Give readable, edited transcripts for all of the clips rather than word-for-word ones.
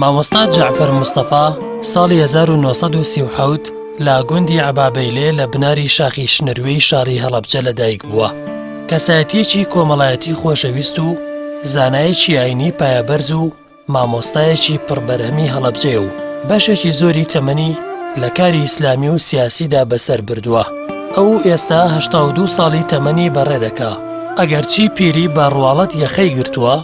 مامۆستا جەعفەر مستەفا ساڵی 1937 لە گوندی عەبابەیلێ لە بناری شاخی شنەروێی شاری هەڵەبجە لەدایک بووە. کەسایەتیەکی کۆمەڵایەتی خۆشەویست و زانایەکی ئاینی پایەبەرز و مامۆستایەکی پڕبەرهەمی هەڵەبجەیە و بەشێکی زۆری تەمەنی لە کاری ئیسلامی و سیاسیدا بەسەر بردووە. ئەو ئێستا 82 ساڵی تەمەنی بەڕێدەکا. ئەگەرچی پیری بە ڕواڵەت یەخەی گرتووە،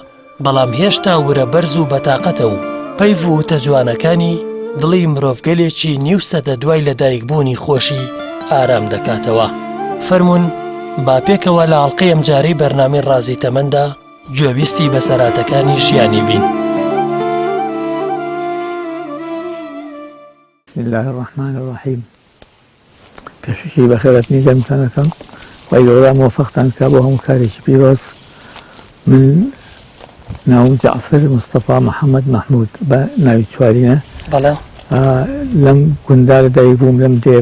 بەڵام هێشتا ورە بەرز و بەتاقەتە و پەیڤ و تەجوانەکانی دڵی مرۆڤگەلێکی نیو سەدە دوای لەدایکبوونی خۆشی ئارام دەکاتەوە. فەرموون با پێکەوە لە ئاڵقەی ئەمجارەی بەرنامەی ڕازی تەمەندا گوێبیستی بەسەراتەکانی ژیانی بین. بسم الله الرحمن الرحیم. پێششی بەخێرەتنی دەمتانەکەم خی گەورە مۆفەقتان کا بۆ هەموو کارێکی پیرۆز. من ناوم جعفر مستەفا محەممەد محمود بە ناوی چوارینە. لەم گوندا لەدایک بووم، لەم دێ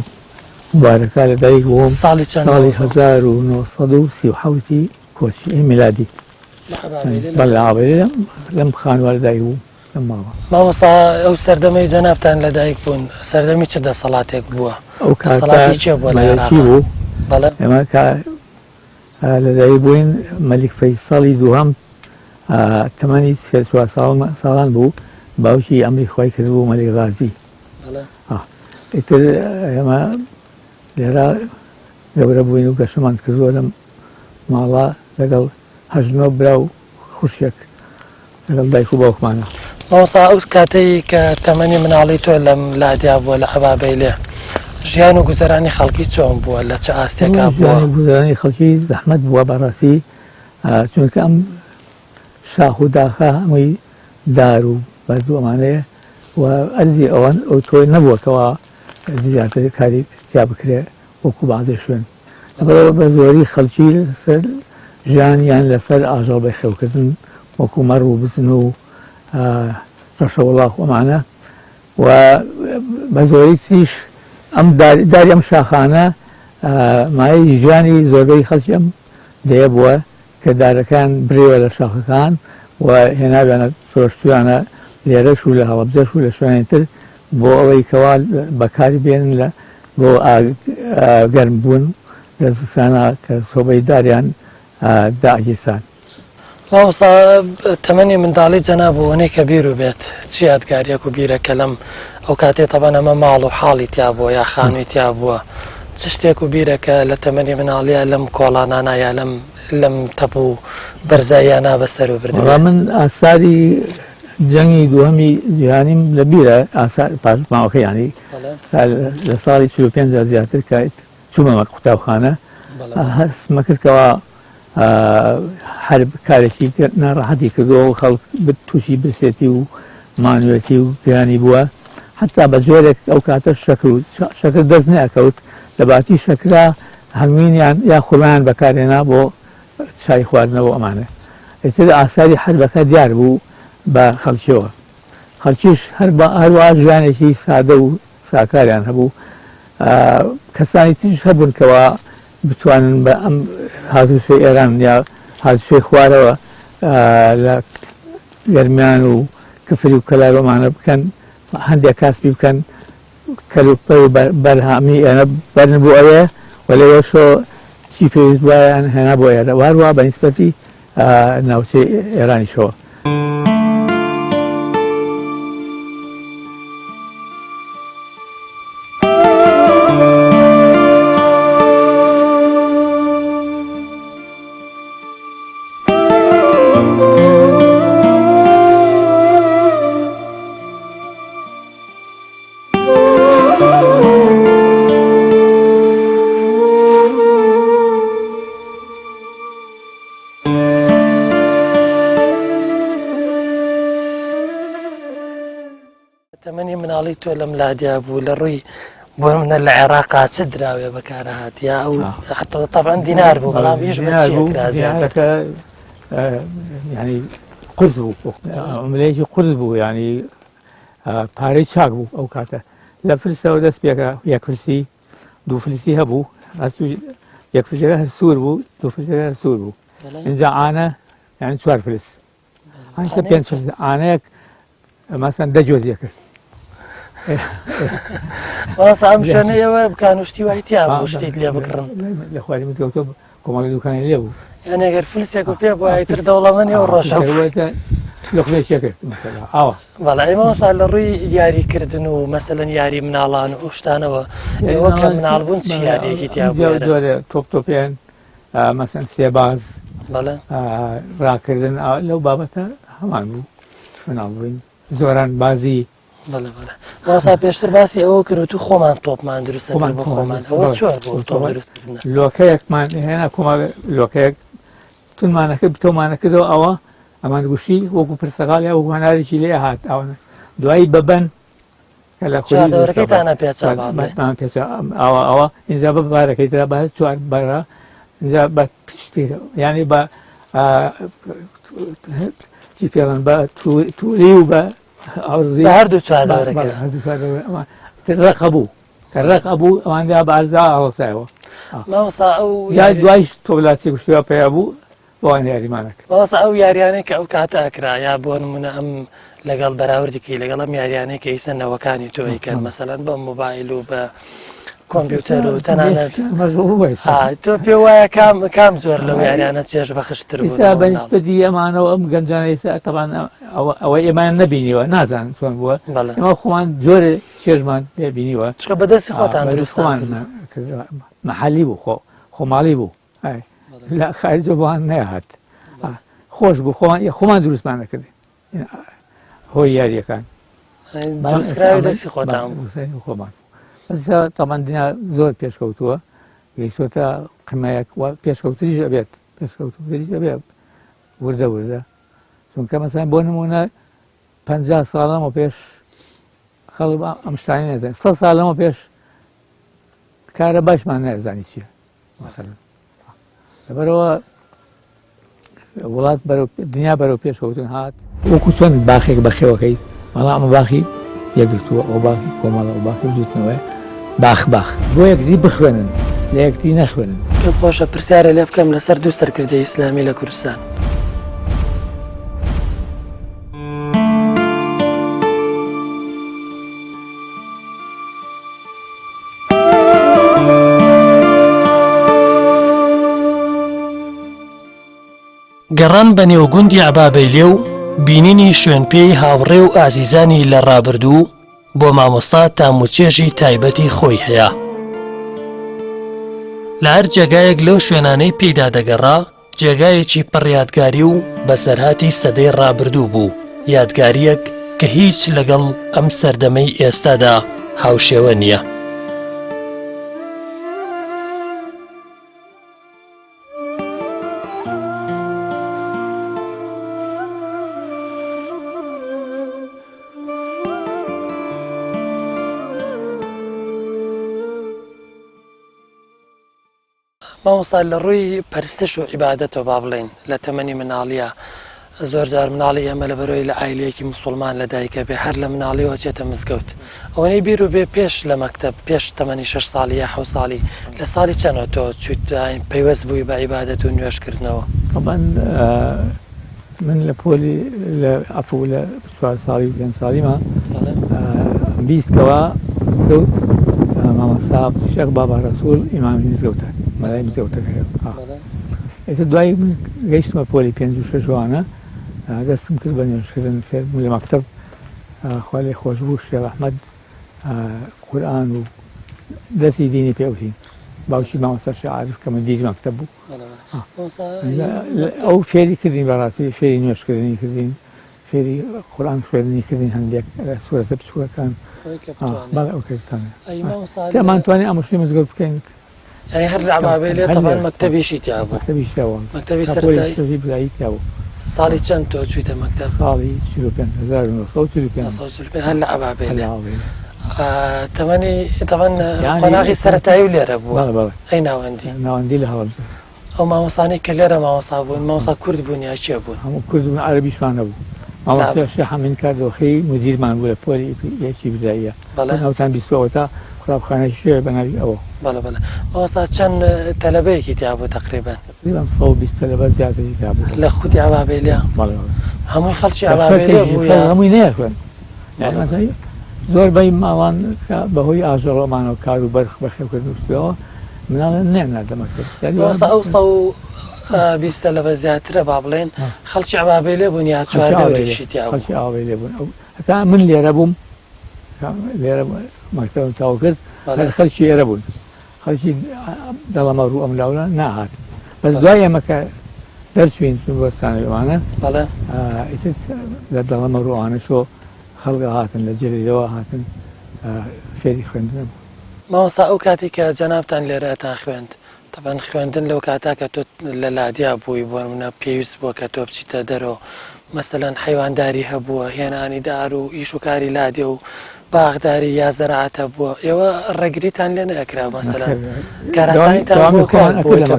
مبارەکە لەدایک بووم ساڵی 1937 کۆچی میلادی. بەڵێ ئابێ لەم خانووە لەدایک بووم. مامۆستا ئەو سەردەمەی جەنابتان لەدایک بوون، سەردەمی چ دەسەڵاتێک بووە؟ ئەو کاتی بوو. ئێمە لەدایک بووین مەلیک فەیساڵی دووهەم تەمەنی 34 ساڵان بوو، باوکی ئەمری خۆی کرد بوو مەلیک غازی. ئیتر ئێمە لێرە گەورە بووین و گەشەمان کردووە لەم ماڵە لەگەڵ 8 برا و خوشک لەگەڵ دایک و باوکمانە. مامۆستا ئەو کاتەی کە تەمەنی مناڵی تۆ لەم لادیا بووە لە عەبابەیلێ، ژیان و گوزەرانی خەڵکی چۆن بووە؟ لە چه ئاستێکا بووە؟ ژیانی گوزەرانی خەڵکی زەحمەت بووە بەڕاستی، چونکە ئەم شاخ و داخە هەمووی دار و بەردووەمانەیە و ئەرزی ئەوەن ئەو تۆی نەبووەکەوە زیاتر کاری پرتیا بکرێ وەکو بەعزێ شوێن. بەڵێ بە زۆری خەڵکی لەسەر ژیانیان لەسەر ئاژەڵ بەخێوکردن وەکو مەڕ و بزن و ڕەشەوەڵاق ئەمانە و بە زۆری تریش ئەم داری ئەم شاخانە مایەی ژیانی زۆربەی خەڵکی ئەم دەیە بووە کە دارەکان برێوە لە شاخەکان و هێناویانە فرۆشتویانە لێرەش و لە هەڵەبجەش و لە شوێنی تر بۆ ئەوەی کەوا بەکاری بێنن لە بۆ گەرمبوون لە زستانە کە سۆبەی داریان داگیرسان. مامۆستا تەمەنی منداڵی جەناب بۆنەی کە بیر و بێت چی یادگاریەک و بیرەکە لەم ئەو کاتێ تەبەن ئەمە ماڵ و حاڵی تیا بووە یا خانووی تیا بووە، چ شتێک و بیرەکە لە تەمەنی مناڵیە لەم کۆڵانانە یا لەم تەپ و بەرزاییانە بەسەر و بردووە؟ من ئاساری جەنگی دووهەمی جیهانیم لە بیرە پاشماوەکە ینی لە ساڵی 45 زیاتر چوومەمە قوتابخانە، هەستمە کردکەوە هەر کارێکی ناڕەحەتی کردەوە و خەڵک تووشی برسێتی و مانوێتی و گرانی بووە، حتا بە جۆرێک ئەو کاتە شەکر دەست نەکەوت لە باتی شەکرا هەنگوینیان یا خوڵیان بەکارێنا بۆ چای خواردنەوە ئەمانە. ئێتر ئاساری حەربەکە دیار بوو بە خەڵکیەوە. خەڵکیش هەروە ژیانێکی سادە و ساکاریان هەبوو. کەسانی تریش هەبوون کەەوە بتوانن بە ئەم هاتوچۆی ئێران یا هاتوچۆی خوارەوە لە گەرمیان و کفری و کەلارۆمانە بکەن، هەندێک کاسبی بکەن کەلوپە و بەرهامی ئێنە بەرن بۆ ئەوێ و لەوەشۆ چی پێویست وایان هێنا بۆ ئێرە واروە بە نیسبەتی ناوچەی ئێرانیشەوە. تەمەنی مناڵی تۆ لەم لادیا بوو لە ڕووی بۆ منە لە عێراقا چ دراوێ بەکارە هاتیە ئەو طبعا دینار بوو بەڵام دینارەکە ینی قورس بوو، ملەیەکی قورس بوو، ینی پارەی چاک بوو ئەو کاتە. لە فرسەوە دەست پێکە یەک فرسی دوو فرسی هەبوو، یەک فرسەکە هەر سوور بوو، دوو فرسەکە هەر سوور بوو. اینجا ئانە یعنی 4 فرس، ئانە 5 فرس، ئانەیەک مثلا دەجۆزیە کرد ڕاست ئەم شوێنەیەوە بکانوشتی وایتیا بۆ شتێک لێ بکڕن لە خواری مزگەوتە کۆمەڵی دوکانی لێ بوو یعنی ئەگەر فلسێک و پێ بووە تر دەوڵەمەندی و ڕۆژە لەخلێشیە کرد مەسەلا ئاوە بەڵێ ئێمەوەسا لە ڕووی یاریکردن و مەسەلەن یاری مناڵان و شتانەوە وەکە مناڵبوون چی یاریەکی تیا جۆرە تۆپتۆپیان مەسەن سێباز بەڵێ ڕاکردن لەو بابەتە هەمان بوو مناڵبووین زۆران بازی بەڵێ بەڵێ واسا پێشتر باسی ئەوە کرد و تو خۆمان تۆپمان دروستە بۆ خۆمان ئەوە چۆن بۆ تۆپ دروستکردن لۆکەیەکمان هێنا کۆمەڵ لۆکەیەک تونمانەکرد بتۆمانەکردەوە ئەوە ئەمان گوشی وەکو پرسەغاڵیا وەکو هەنارێکی لێ هات ئەوە دوایی بەبەن کە لە خۆیتانە پێچ ئەوە ئینجا بە بارەکەی ترا بە چوار بەرە اینجا بە پشتی یعنی بە چی پێڵن بە تووری و بە ئەوزی هەردوو ڕق بوو کە ڕق بوو ئەواندا بە ئەرزا هەڵسایەوە ماوەسا ئەو یا دوایش تۆبلاسی گوشتیوە پێیا بوو بۆوان یاریمانەکە بەوەسا ئەو یاریانەی کە ئەو کاتە ئەکرا یا بۆ نمونە ئەم لەگەڵ بەراوردێکی لەگەڵ ئەم یاریانەی کە ئیسەنەوەکانی تۆی کرد مەسەلەن بە مۆبایل و بە کۆمپیوتەر و تەنانەت تۆ پێ وایە کام زۆر لەو یاریانە چێژ بەخشتر بوو ئێستا بەنسبەتی ئەمانەوە ئەم گەنجانە ئێستا تەبان ئەوە ئێمان نەبینیوە نازان چۆن بووە ئێمە خۆمان جۆرە چێژمان پێبینیوە چکە بەدەستی خۆتان دروستمان مەحەلی بوو خۆماڵی بوو لە خارجە بۆیان نەهات خۆش بوو خۆمان دروستمان نەکردی هۆی یاریەکان دەستی خۆتان خۆمان تەمان دنیا زۆر پێشکەوتووە گەیشتۆتە قمەیەک پێشکەوتریش ئەبێت پێشکەوتریش ئەبێت وردە وردە چونکە مەسەڵەن بۆ نمونە 50 ساڵەمە پێش خەڵک ئەم شتانی نەزانێت 100 ساڵەمە پێش کارە باشمان نەزانی چییە مەسەڵەن لەبەرەوە وڵات دنیا بەرەو پێشکەوتن هات وەکو چۆن باخێک بەخێوەکەیت بەڵام ئەمە باخی یەکگرتووە ئەو باخی کۆمەڵە ئەو باخی وجودنەوەی باخ بۆ یەکدی بخوێنن لە یەکدی نەخوێنن خۆشە پرسیارە لێ بکەم لەسەر دوو سەرکردەی ئیسلامی لە کوردستان گەڕان بە نێوگوندی عەبابەیلێ و بینینی شوێنپێی هاوڕێ و ئازیزانی لە ڕابردوو بۆ مامۆستا تاموچێژی تایبەتی خۆی هەیە لە هەر جێگایەک لەو شوێنانەی پێیدا دەگەڕا جێگایەکی پڕیادگاری و بەسەرهاتی سەدەی ڕابردوو بوو یادگاریەک کە هیچ لەگەڵ ئەم سەردەمەی ئێستادا هاوشێوە نییە مامۆستا لە ڕووی پەرستش و عیبادەتەوە با بڵێن لە تەمەنی مناڵیە زۆر جار مناڵی ئەمە لە بەرۆی لە ئایلەیەکی مسلمان لە دایکە بێ هەر لە مناڵیەوە چێتە مزگەوت ئەوەی بیر و بێ پێش لە مەکتەب پێش تەمەنی 6 ساڵی یا 7 ساڵی لە ساڵی چەندەوە تۆ چیت پەیوەست بووی بە عیبادەت و نوێژکردنەوە من لە پۆلی لە ئەفو لە 4 ساڵی و 5 ساڵیمە بیستکەوە مزگەوت مامۆستا شێخ بابا ڕەسوول ئیمامی مزگەوتە مەلای مزگەوتەکە ئێستا دوای گەیشتمە پۆلی 5 و 6 وانە دەستم کرد بە نوێژکردن لە مەکتەب خوا لێی خۆش بوو شێخ ئەحمەد قورئان و دەستی دینی پێوتی باوکی مامۆستا شێخ عارف کە من دیری مەکتەب بوو ئەو فێری کردین بەڕاستی فێری نوێژکردنی کردین فێری قورئان خوێندنی کردین هەندێک سوورەتە بچووەکان ئەمانتوانێت ئامۆژگاری مزگەوت بکەین هەر لە عەبابەیلێ تەبەن مەکتەبیشی تیا بوو مەکتەبی سەرەتایی برایی تیا بوو ساڵی چەند تۆ چوویتە مەکتەب ساڵی 1945 هەر لە عەبابەیلێ تەمەنی قۆناغی سەرەتایی و لێرە بووە ئەی ناوەندی لە هەڵەبجە ئەو مامۆسانی کە لێرە مامۆستا بوون مامۆستا کورد بوون یا چێ بوون هەموو کورد بوون عەرەبیشمان نەبوو مامۆستا شێخ حەمید کاردۆخی مدیرمان بوو لە پۆلی یەکی براییە ناوتان بیستەوە تا قوتابخانەی شوێ بە ناوی ئەوە مامۆستا چەند تەلەبەیەکی تیا بوو تەقریبەن 120 تەلەبە زیاتری تیا بوو لە خودی عەبابەیلێ هەمووی خەڵکی عەبابەیلێ بوو هەمووی نەیەکوێن يعني مثلا زۆربەی ماڵان بەهۆی ئاژەڵۆمانەوە کار و بەرخ بەخێوکردنەوە مناڵە نێنا دەمەکرد ئەو 120 لەبە زیاترە با بڵێن خەڵکی عەبابەی لێ بوون یا چواردەورێکی تیا بوو خەڵکی ئاوای لێ بوون هەتا من لێرە بووم لێرە مەکتەبم تاو کرد خەڵکی ئێرە بوون خەڵکی دەڵەمە ڕوو ئەم لاولە ناهات بەس دوای ئێمەکە دەرچوین چون بۆ سانەوانە ئیتر لە دەڵەمە ڕووانە شۆ خەڵگە هاتن لە جێرەوە هاتن فێری خوێندنە بوو ماوەستا ئەو کاتێک کە جەنابتان لێرەتان خوێند تەبەن خوێندن لەو کاتا کە تۆ لە لادیا بووی بۆ منە پێویست بووە کە تۆ بچیتە دەرەوە مەسەلەن حیوانداری هەبووە هێنانی دار و ئیش و کاری لادێ و باغداری یا زەراعەتە بووە ئێوە ڕێگریتان لێ نەکرا مەسەلەن کارەسانیتان بۆ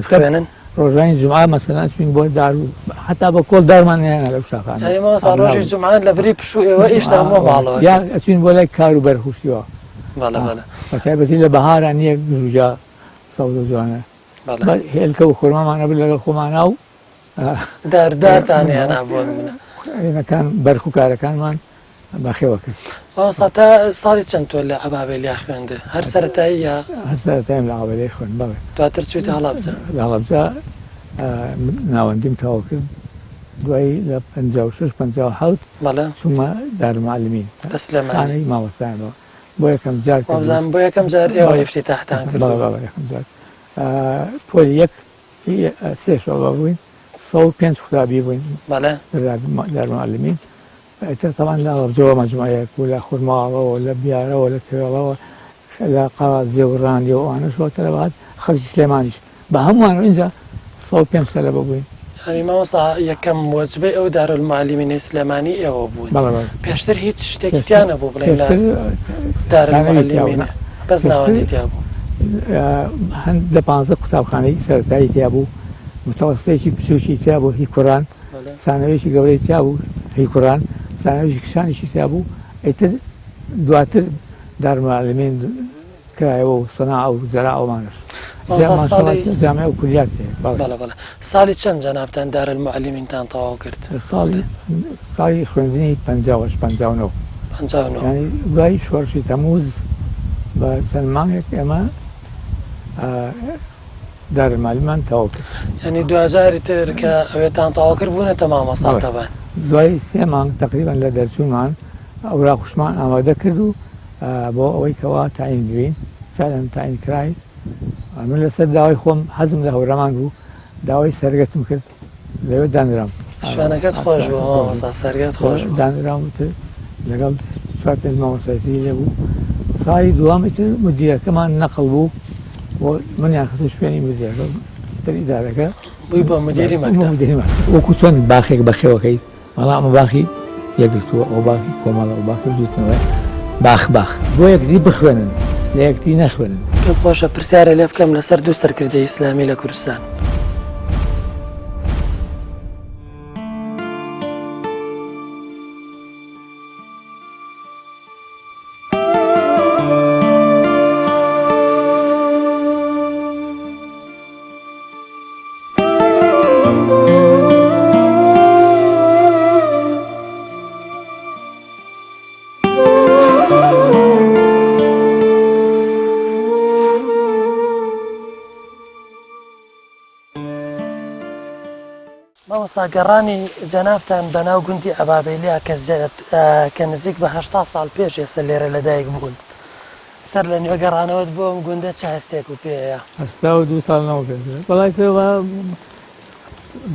خوێنن ڕۆژانی جومعە مەسەلەن چوین بۆ دار و حتا بە کۆڵ دارمان هێنا لەو شاخانە ماوەستا ڕۆژی جومعە لە بری پشوو ئێوە ئێشتا هەموو ماڵەوە یا ئەچوین بۆ لای کار و بەرخوشتیەوە بەتایبەتی لە بەهارە نییە گژوجا سەوز و جوانە هێلکە و خۆرمامانە بر لەگەڵ خۆمانە و داردارتان هێنا بۆ منە ئێمەکان بەرخ و کارەکانمان بەخێوە کرد ماوەستا تا ساڵی چەند تۆ لە عەبابێلیا خوێندە هەر سەرەتایی یا هەر سەرەتایم لە عەبابێلیا خوێند بەڵێ دواتر چوویتە هەڵەبجە لە هەڵەبجە ناوەندیم تەواو کرد دوایی لە 56-57 چوومە دارالمعلمین لە سلێمانی ماوەستایەوە بۆ یەکەم جار بۆ یەکەم جار ئێوە ئیفتتاحتان کرد یەکەم جار پۆلی یەک سێ شۆڵە بووین 105 قوتابی بووین دارالمعلمین ئیتر تەمان لە هەڵەبجەوە مەجموعەیەک و لە خورماڵەوە لە بیارەوە لە تێوێڵەوە لە قاڵات زێوڕانی و ئەوانەشەوە تەلەبات خەڵکی سلێمانیش بە هەمووان اینجا 105 تەلەبە بووین ماوەستا یەکەم وەجبەی ئەو دارالمعلمینەی سلێمانی ئێوە بوون پێشتر هیچ شتێکیان نەبوو بڵێن دارالمعلمینە بەس ناوەندی تیا بوو هەندە 15 قوتابخانەی سەرەتایی تیا بوو متەوەسطەیەکی بچووکی تیا بوو هی کوڕان سانەوێکی گەورەی تیا بوو هی کوڕان سانەوێکی کشانیشی تیا بوو ئیتر دواتر دارالمعلمین کرایەوە و سەناع و زەراعەوەمانش جامعە و کولیات ساڵی چەند جەنابتان دارالمعلمینتان تەواو کرد ساڵی خوێندنی 59 ینی دوای شۆڕشی تەمووز بە چەند مانگێک ئێمە دارالمعلمان تەواو کرد ینی دوجاری تر کە ئەوێتان تەواو کرد بوونەتە مامەساڵ تەبەن دوای سێ مانگ تقریبان لە دەرچوومان ئەوراق خوشمان ئامادە کرد و بۆ ئەوەی کەوا تاین بوین فعلا تاین کرای من لەسەر داوای خۆم حەزم لە هەوڕەمان بوو داوای سەرگەتم کرد لەوێ دانرام شوێنەکەت خۆش بوو سەرگەت خۆش دانرامتر لەگەڵ 4-5 مامۆستایەتی لێبوو ساڵی دووەمتر مدیرەکەمان نەقڵ بوو بۆ منیان خستە شوێنی مدیرەکە تر ئیدارەکە بووی بۆ مدیری مەکتەب وەکو چۆن باخێک بەخێوەکەیت بەڵام ئەمە باخی یەکگرتووە ئەو باخی کۆمەڵە ئەو باخی دوتنەوە باخ بۆ یەکتری بخوێنن لە یەکتری نەخوێنن پێم خۆشە پرسیارە لێ بکەم لەسەر دوو سەرکردەی ئیسلامی لە کوردستان گەڕانی جەنابتان بەناو گوندی عەبابێلیا کە نزیک بە 80 ساڵ پێش ئێستا لێرە لەدایک بوون سەر لە نوێ گەڕانەوەت بۆ ئەم گوندە چ هەستێک و پێەیە 82 ساڵ نەوەکرد بەڵای تۆ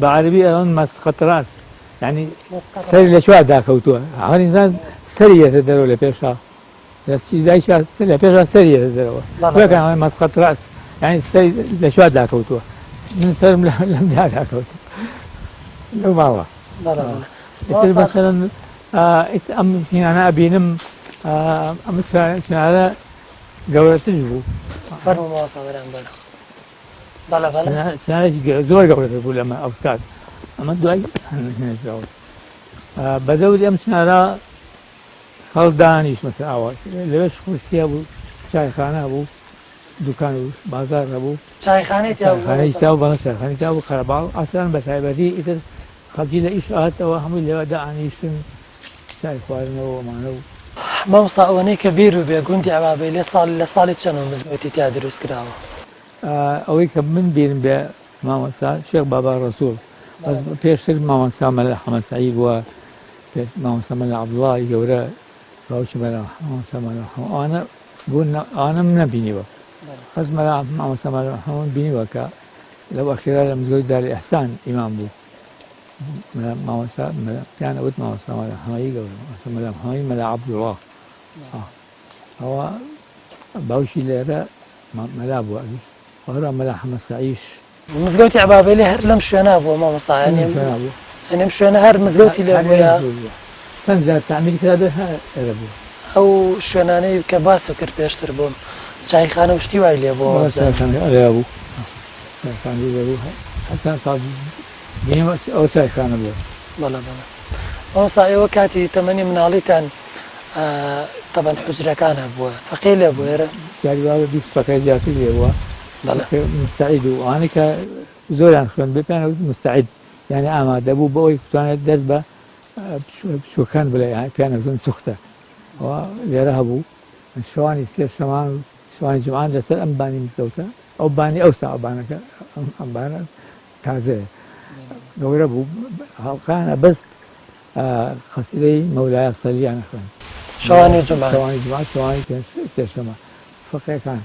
بە عەربی ئەڵێن مەسخەت ڕاست یعنی سەری لە شووا داکەوتووە هەر ئینسان سەری هێزە دەرەوە لە پێشا لە چیزای لە پێشا سەری هێزە دەرەوە بۆیەکەن ئەڵێن مەسخەت ڕاست یعنی سەری لە شووا داکەوتووە من سەرم لەم داکەوتووە لەو ماوە مثلا ئەم هینانە ئەبینم ئەم سنارە گەورەتر بوو سنارێکی زۆر گەورەتر بوو لەمە ئەو کات ئەمە دوای هێنشراوە بەدەوری ئەم سنارە خەڵدانیش مەسەر ئاوا لەوێش خورسیە بوو چایخانە بوو دوکان و بازار هەبوو چایخانەی تیا و بەڵە چایخانەی تیا بوو خەرەباڵ ئاسان بە تایبەتی ئیتر خەڵکی لە ئیش هاتەوە هەمووی لەوە دائانیشتن چای خواردنەوە ئەمانە و مامۆستا ئەوەنەی کە بیر و بێ گوندی عەبابەی لە ساڵی چەندەوە مزگەوتی تیا دروست کراوە؟ ئەوەی کە من بیرم بێ مامۆستا شێخ بابا ڕەسوول بەس پێشتر مامۆستا مەلا حەمەد سەعید بووە، مامۆستا مەلا عەبدوڵڵای گەورە، باوکی مامۆستا مەلا ئەوانە بوون، ئەوانە من نەبینیوە. بەس مامۆستا مەلا محەمەد بینیوە کە لەو ئەخیرا لە مزگەوتی داری ئیحسان ئیمام بوو. مامۆستا پیان ئەوت مامۆستا مەلا محەمەدی گەورە، مامۆستا مەلا محەمەدی مەلا عەبدوڵڵا. ئەوە باوکی لێرە مەلا بووە، وهرا مەلا حەمەد سەعیش مزگەوتی عەبابەی لێ هەر لەم شوێنە بووە مامۆستا، ئەم شوێنە هەر مزگەوتی لێ بووە؟ چەند جار تعمیر کرا بێ ئێرە بوو. ئەو شوێنانەی کە باس کرد پێشتر بووم چایخانە و شتی وای لێ بووە بوو حەسان ساڵ ئەو چایخانە بووە. بەڵێ بەڵێ. مامۆستا ئێوە کاتی تەمەنی مناڵیتان تەبەن حوجرەکان هەبووە، فەقێ لێ بوو ئێرە؟ جاری وا 20 فەقێ زیاتر لێ بووە. مستعید و ئەوانەی کە زۆریان خوێن بێ پێیان وت مستعید، یعنی ئامادە بوو بەوەی بتوانێت دەست بە بچووکەکان بڵێ، پێیان وتن سوختە. ئەوە لێرە هەبوو شەوانی سێ شەمان و شەوانی جومعان لەسەر ئەم بانی مزگەوتە، ئەو بانی ئەوستا ئەوبانەکە ئەم بانە تازەیە گەورە بوو، هەڵقانە بەس قەسیدەی مەولایە سەلیانە خوێن شەوانی جومعە، شەوانی سێ شەمە فەقێکان.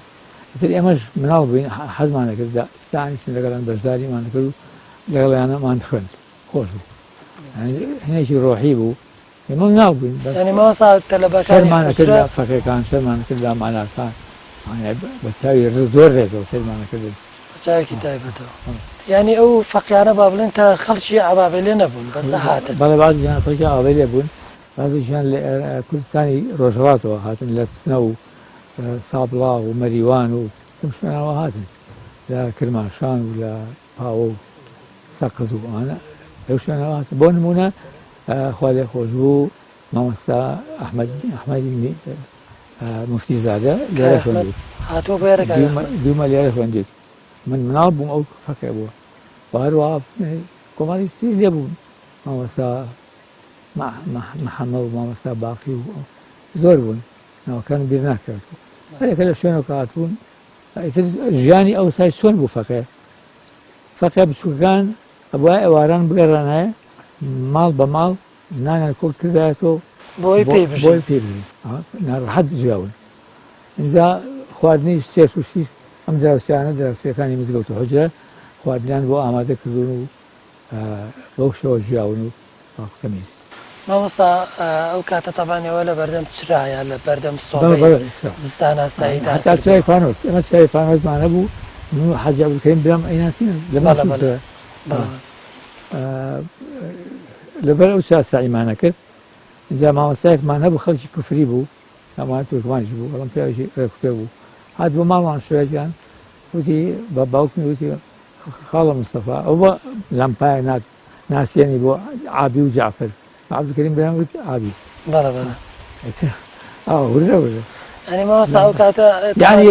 تر ئێمەش مناڵ بووین حەزمان دەکرد دانیشتین لەگەڵیان بەشداریمان دەکرد و لەگەڵیانەمان خوێند، خۆش بوو، هێنێکی ڕۆحی بوو. ئێمە مناڵ بووین شەرمان نەکرد لە فەقێکان، شەرمان نەکرد لە ماناکان، بە چاوی زۆر ڕێزەوە سەرمان نەکرد چاوێکی تایبەتەوە. یعنی ئەو فەقیانە با بڵێن کە خەڵکی عەبابەی لێ نەبوون، بەس هاتن. بەڵێ بازیان خەڵکی عەبابەی لێ بوون، بازیشیان لە کوردستانی ڕۆژهەڵاتەوە هاتن، لە سنە و سابڵاغ و مەریوان و ئەم شوێنەوە هاتن، لە کرماشان و لە پاوە و سەقز و ئەوانە لەو شوێنەوە هاتن. بۆ نمونە خوا لێ خۆش بوو مامۆستا ئەحمەدی مفتی زادە لێرە خوێندووت، هاتووە بۆ ئێرە دوومە لێرە خوێندووت. من مناڵ بووم ئەو فەقێ بووە، هەروەها کۆمەڵی سی لێ بوون، مامۆستا محەممەد و مامۆستا باقی و زۆر بوون، ناوەکان بیر ناکرد. هەرێکە لە شوێنەوە کە هاتبوون ژیانی ئەو سای چۆن بوو فەقێ بچووکەکان ئەبووە ئێواران بگەڕانایە ماڵ بە ماڵ نانیان کۆک کردایەتەوە بۆی پێبژین، ناڕەحەت ژیاون. اینجا خواردنیش چێش و شیش ئەم دراوسیانە دراوسیەکانی مزگەوت و حوجرە خواردنیان بۆ ئامادە کردوون و بەو شێوە ژیاون و باقتەمیز. مامۆستا ئەو کاتە تەبانەوە لە بەردەم چرایە، لە بەردەم سۆڵی زستانە ساییدا هەتا چرای فانۆس، ئێمە چرای فانۆسمان هەبوو، من و حەجی عەبدولکەریم برام ئەیناسینن لەبەر ئەو چرا ساییمانە کرد. اینجا مامۆستایەکمان هەبوو خەڵکی کوفری بوو، ئەمان تورکمانیش بوو، بەڵام پیاوێکی ڕێکوپێ بوو، هات بۆ ماڵمان شوێکیان وتی بە باوکمی وتی خاڵە مستەفا ئەو بە لەمپایە ناسیێنی بۆ عابی و جعفر، عەبدولکەریم برام وت ئابی. بەڵێ بەڵێ. وردە وردە. یعنی مامۆستا ئەو کاتە یعنی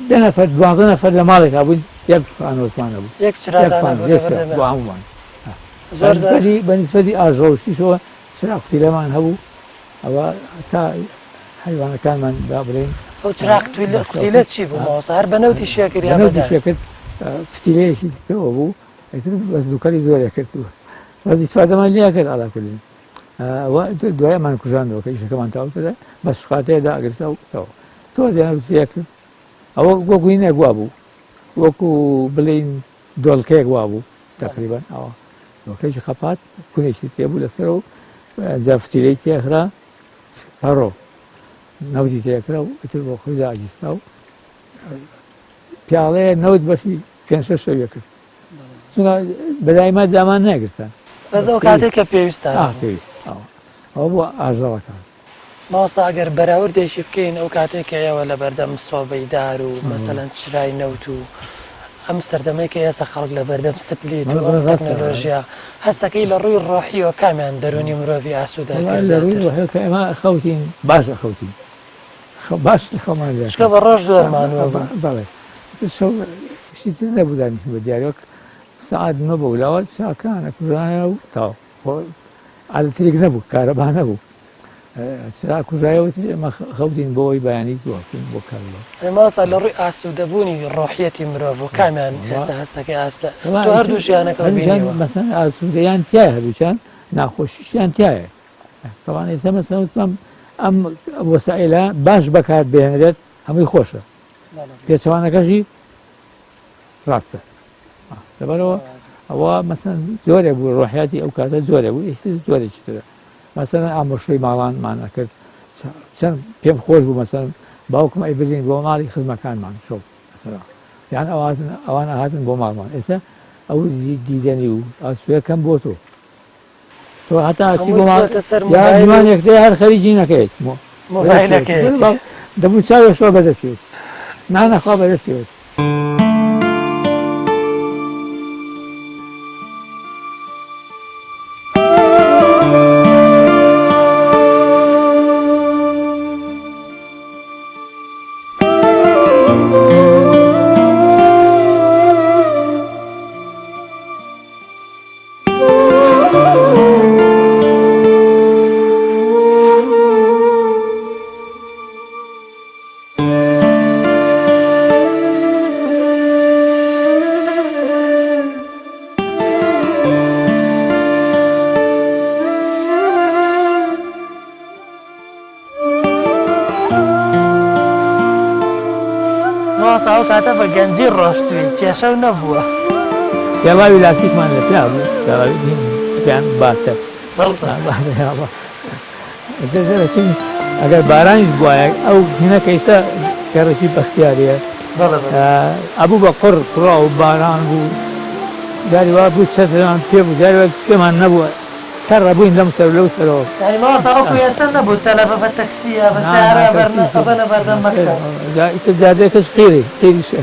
12 نەفەر لە ماڵێکا بووین، یەک فانۆسمان هەبوو، یەک چرادان بۆ هەموومان. بەنسبەتی ئاژەڵ و شیشەوە چرا قوتیلەمان هەبوو، ئەوە تا حیوانەکانمان دابڕین. ئەو چراغ قوتیلە چی بوو مامۆستا؟ هەر بەنەوتی شێکرد یا بەنەوتی شێکرد، فتیلەیەکی پێوە بوو، بەس دووکەری زۆرێ کردووە، بەزی سوادەمان لیا کرد ئاڵاکردین. دوایەمان کوژاندەوە کە ئیشەکەمان تاو کرد، بەس شقاتەیەدا ئەگرساوەوە تۆزیان وتیە کرد. ئەوە وەکوی نەگوا بوو، وەکو بڵین دۆڵکەیەک وا بوو تقریبان. ئەوە دۆڵکەیەکی خەپات کونێکی تێبوو لەسەرەوە، جا فتیلەی تێخرا پەڕۆ نەوتی تێکرا و ئیتر بۆ خۆیدا ئاگیستا و پیاڵەیە نەوت بەشی 5-6 شەویە کرد، چونکە بەدایما دامان نەگرتان، بەس ئەو کاتێک کە پێویستە پێویست ئەوە بۆ ئاژەڵەکان. مامۆستا ئەگەر بەراوردێکی بکەین ئەو کاتێک کە ئێوە لە بەردەم سۆبەی دار و مەسەلەن چرای نەوت و ئەم سەردەمەی کە ئێستا خەڵک لە بەردەم سپلیت و تەکنۆلۆژیا هەستەکەی لە ڕووی ڕۆحیەوە کامیان دەرونی مرۆڤی ئاسوودە لە ڕووی ڕۆحیەوە کە ئێمە خەوتین باشە خەوتین باش خەڵمان چکە بە ڕۆژ زۆرمانوە بەڵێ شتی نەبوو دانیشتن بە دیارەوە سعات 9 بە ولاوە چاکانە کوژانە و تاو عادەتێک نەبوو، کارەبا نەبوو، سرا کوژایەوەتی ئەمە خەوتین بۆەوەی بەیانی وەختین بۆ کارەوە ماسا لە ڕووی ئاسوودەبوونی ڕۆحیەتی مرۆڤ و کامیان ئێستا هەستەکەی ئاستە تۆ هەردوو ژیانەکە بینیوە مەسەن ئاسوودەیان تایە هەردووچان ناخۆشیشیان تایە طبعا ئێستا مەسەن وتمەم ئەم وەسائلە باش بەکار بهێنرێت هەمووی خۆشە پێچەوانەکەشی ڕاستە لەبەرەوە ئەوە مەسەن زۆرێ بوو ڕۆحیاتی ئەو کاتە زۆرە بوو ئێستا زۆرێکی ترە مەسەن ئامۆژەی ماڵانمان نەکرد چەند پێم خۆش بوو مەسەن باوکم ئەی بردین بۆ ماڵی خزمەکانمان شۆ مەسەلا یان ئەوان ئاهاتن بۆ ماڵمان ئێستا ئەو دیدەنی و ئاسوویە کەم بۆ تۆ هەتا چی بۆ یانوانێک دێ هەر خەریجی نەکەیت دەبوو چاوێ شۆ بەدەستێت نانەخوا بەدەستێت ماسا کاتە بە گەنجی ڕۆشتوی کێشە و نەبووە پێڵاوی لاسیکمان لە پیا بوو پێیان باتە ئەگەر بارانیش بواە ئەو هینەکە ئێستا کەڕەشی بەختیاریە ئەبوو بە قڕ کوڕا و باران بوو جاری وا بوو چەتران پێ بوو جاری پێمان نەبووە تا ڕەبووین لەم سەر لەو سەرەوە ماسا ئەوکو ێستا نەبوو تەلەبە بە تەکسیە بە سیارە بەنە بەردەم مەکە ئیتر جادەکەش خێری خێریشە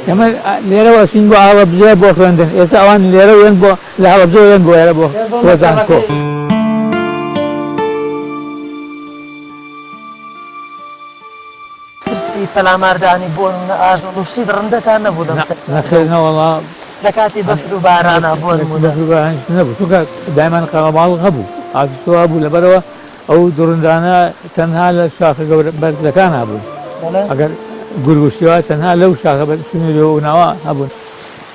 ئەمە لێرەوە چین بۆ ئاوە بجێ بۆ خوێندن ئێستا ئەوان لێرە وێن بۆ لە هەڵە بجۆ وێن بۆ ێرە بۆ وەزانکۆ ترسی پەلاماردانی بۆن و ئاژ و لوشتی ڕندەتان نەبوو لەم نەخێنەوەڵا لە کاتی بەفر و بارانە بۆن نەبوو چونکە دایمان قەڵەماڵ هەبوو ئازوە بوو لەبەرەوە ئەو دوڕندانە تەنها لە شاخە بەرزەکان هەبوون ئەگەر گورگوشتیەوە تەنها لەو شاخە شنوورەوە و ناوە هەبوون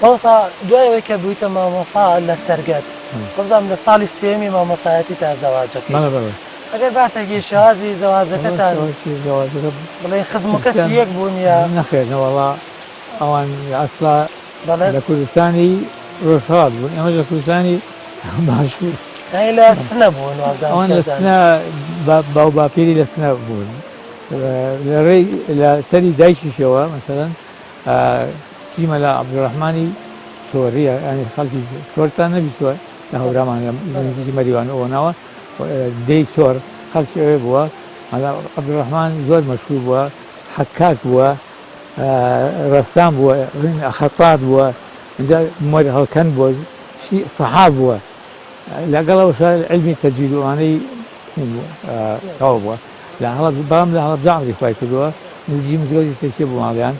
مامۆستا دوایەوەی کە بوویتە مامۆستا لە سەرگەت بەزانم لە ساڵی سێمی مامۆستایەتی تا زەواجەکەی ئەگەر باسێکی شازی زەواجەکەتان بڵێ خزم و کەسی یەک بوون یا نەخێنەوەڵا ئەوان ئەسلا لە کوردستانی ڕۆژهات بوون ئەمە لە کوردستانی باشوور لە سنە بوون ئەوان لە سنە باو باپیری لە سنە بوون لەڕێی لە سەری دایکیشەوە مەسەلەن چیمە لە عەبدوڕەحمانی چۆریە ینی خەڵکی چۆرتان نەبیستوە لە هەورامان لە مەریوان ئەوەناوە دەی چۆر خەڵکی ئەوێ بووە عەبدوڕەحمان زۆر مەشهوور بووە حەکاک بووە ڕەسام بووە خەتات بووە اینجا مۆری هەڵکەن بووە سەحاب بووە لەگەڵەوەش علمی تەجویدوانەی تەواو بووە بەڵام لە هەڵەبجە عەمری خوای کردووە نزیکی مزگەوتی تەشیە بوو ماڵیان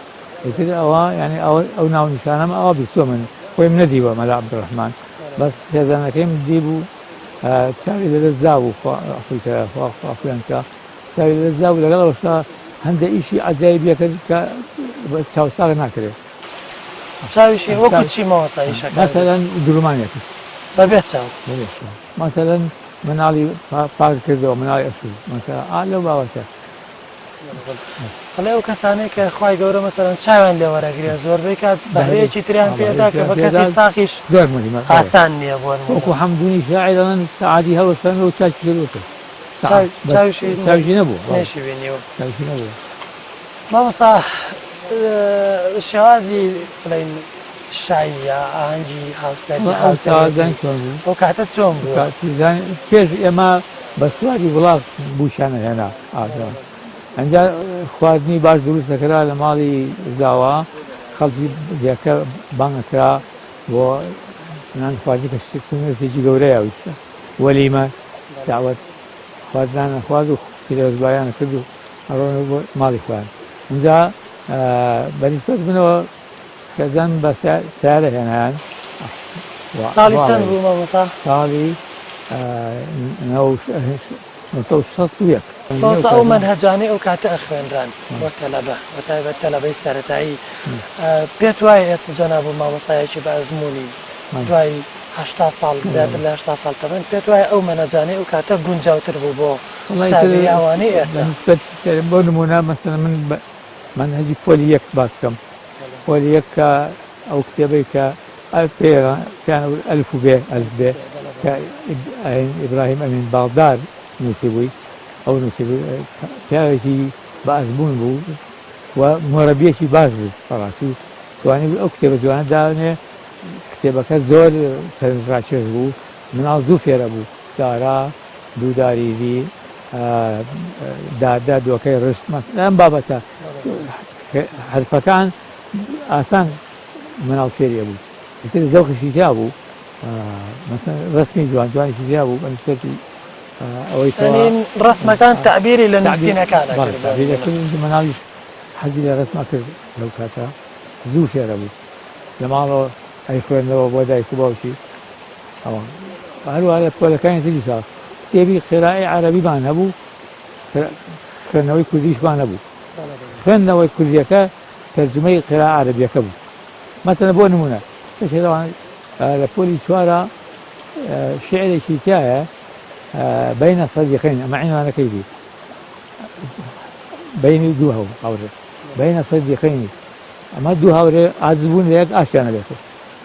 ئێتر ئەوە یعنی ئەو ناو نیشانەمە ئەوە بیستووە من خۆیم نەدیوە مەلا عەبدوڕەحمان بەس خێزانەکەیم دیبوو چاوی لەدەستدا بوو ئەفرەنکە چاوی لەدەستدا بوو لەگەڵەوەشا هەندێک ئیشی عەجایبیە کرد کە چاوساغ ناکرێت چاویشی وەکو چی مامۆستا ئیشەکە مەسەلەن درومانێکی بەبێت چاو مەسەلەن مناڵی پاک کردەوە مناڵی ئەسوود مەسەلا لەو باوەتە بەڵێ ئەو کەسانەی کە خوای گەورە مەسەلەن چاویان لێ وەرەگرێ زۆربەی کات بەهرەیەکی تریان پێدا کە بە کەسی ساقیش زۆر مهمە ئاسان نییە بۆن وەکو حەمدونی شاعیرەڵەن سەعادی هەڵەشان و چاچی کردوتە چاویشی نەبوو نێشی بینیوە چاویشی نەبوو مامۆستا شێوازی بڵێن شایە ئاهەنگی هاوسەری ئەو کاتە چۆن بوو پێش ئێمە بە سواری وڵات بوشانە هێنا ئاگران ئەنجا خواردنی باش دروست دەکرا لە ماڵی زاوا خەڵکی جێکە بانگەکرا بۆ نان خواردنی کە سێکی گەورەیە ویشە وەلیمە داوەت خواردنانە خوارد و پیرەوەزبایانە کرد و ئەڕۆنە بۆ ماڵی خوارد اینجا بەنسبەت بنەوە کەزان بە سارە هێنایان ساڵی چەند بوو مامۆستا ساڵی 1961 بۆسە ئەو منهەجانەی ئەو کاتە ئەخوێنران بۆ تەلەبە بە تایبەت تەلەبەی سەرەتایی پێت وایە ئێستا جەنابوو مامۆستایەکی بە ئەزمموی دوای 80 ساڵ زیاتر لە 80 ساڵ تەمەن پێت وایە ئەو منهەجانەی ئەو کاتە گونجاوتر بوو بۆ ئەوانەی ئێستا بۆ نمونە مەسەڵەن من منهەجی پۆلی یەک باس بکەم پۆلی یەک کە ئەو کتێبەی کە ئەلف و بێ ئەلف بێ کە ئیبراهیم ئەمین باڵدار نووسیبووی ئەو نووسیبووی پیاوێکی بە ئەزمون بوو و مۆرەبیەکی باش بوو بەڕاستی توانی ئەو کتێبە جوانە داوێنێ کتێبەکە زۆر سەرنجڕاکێش بوو مناڵ دوو فێرە بوو دارا دووداریدی دادا دۆکەی ڕشت ئەم بابەتە حرفەکان ئاسان مناڵ فێریە بوو تر زەوقیشی جا بوو ڕسمی جوان جوانیشی جا بوو بەنسبەتی ئەوەی ڕسمەکان تعبیری لە نووسینەکانە مناڵیش حەزی لە ڕسمە کرد لەو کاتە زوو فێرە بوو لە ماڵەوە ئەی خوێندنەوە بۆ دایک و باوکی ئەوە هەروە لە پۆلەکانی تریشا کتێبی قیرائی عەرەبیمان هەبوو خوێندنەوەی کوردیشمان هەبوو خوێندنەوەی کوردیەکە تەرجمەی قیرائی عەرەبیەکە بوو مەسەلەن بۆ نمونە لە پۆلی چوارە شعرێکی تایە بەینە سەدیقەین ئەمە عنوانەکەی دی بەینی دوو هاوڕێ بەینە سەدیقەینی ئەمە دوو هاوڕێ ئازبوون لە یەک ئاشیانە لێ کرد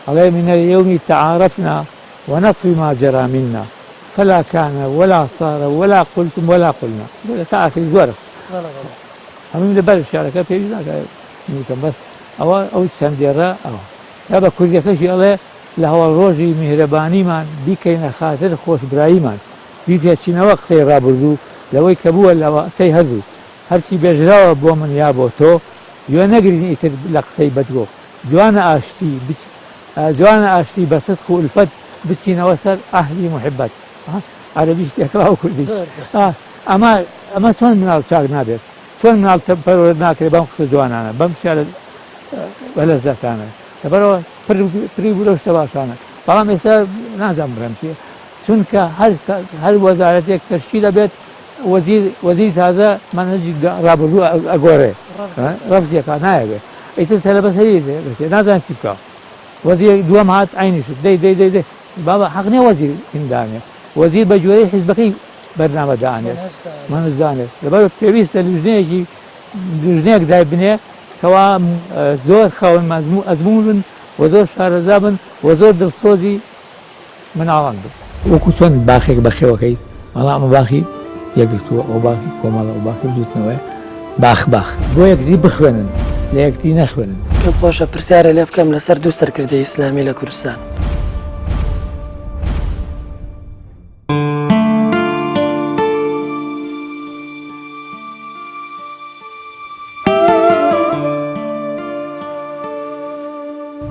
ئەڵێ من اليوم تعارفنا ونطوي ما جرى منا فلا كان ولا صار ولا قلتم ولا قلنا تا آخر زۆرە هەموو لەبەر شعرەکە پێویست ناکەم بەس ئەو چەندێڕە ئەوە تا بە کوردیەکەشی ئەڵێ لە هەوڵ ڕۆژی میهرەبانیمان بیکەینە خاتر خۆشبراییمان بیپێچینەوە قسەی ڕابردوو لەوەی کە بووە لەوەتەی هەردوو هەرچی بێژراوە بۆ من یا بۆ تۆ گوێ نەگرین ئیتر لە قسەی بەدگۆ جوانە ئاشتی بە سەدق و ئولفەت بچینەوە سەر ئەهلی محبەت عەرەبیش تێکراوە کوردیش ئەمە چۆن مناڵ چاک نابێت چۆن مناڵ پەروەرد ناکرێت بەم قسە جوانانە بەم شیعرە بەلەزەتانە لەبەرەوە پری بوو لەو شتە باشانە بەڵام ئێستا نازانم بڕێم چییە چونکە هەر وەزارەتێک تەشکیل دەبێت وەزیری تازە منهەجی ڕابردوو ئەگۆڕێ ڕەفزیەکە نایەوێت ئیتر تەلەبەسەری نازان چی بکە وەزیر دووەم هات عینی شت دەی بابا حەق نییە وەزیر هیندانێ وەزیر بە جوێرەی حیزبەکەی بەرنامە دانێت منزانێت لەبەر پێویستە لوژنەیەک دای بنێ کەوا زۆر خاوەن ئەزمون بن و زۆر شارەزا بن و زۆر دڵسۆزی مناڵان بن وەکو چۆن باخێک بەخێوەکەیت بەڵام ئەمە باخی یەکگرتووە ئەو باخی کۆمەڵە ئەو باخی بجوتنەوەی باخ بۆ یەکتری بخوێنن لە یەکتری نەخوێنن پێ خۆشە پرسیارە لێ بکەم لەسەر دوو سەرکردەی ئیسلامی لە کوردستان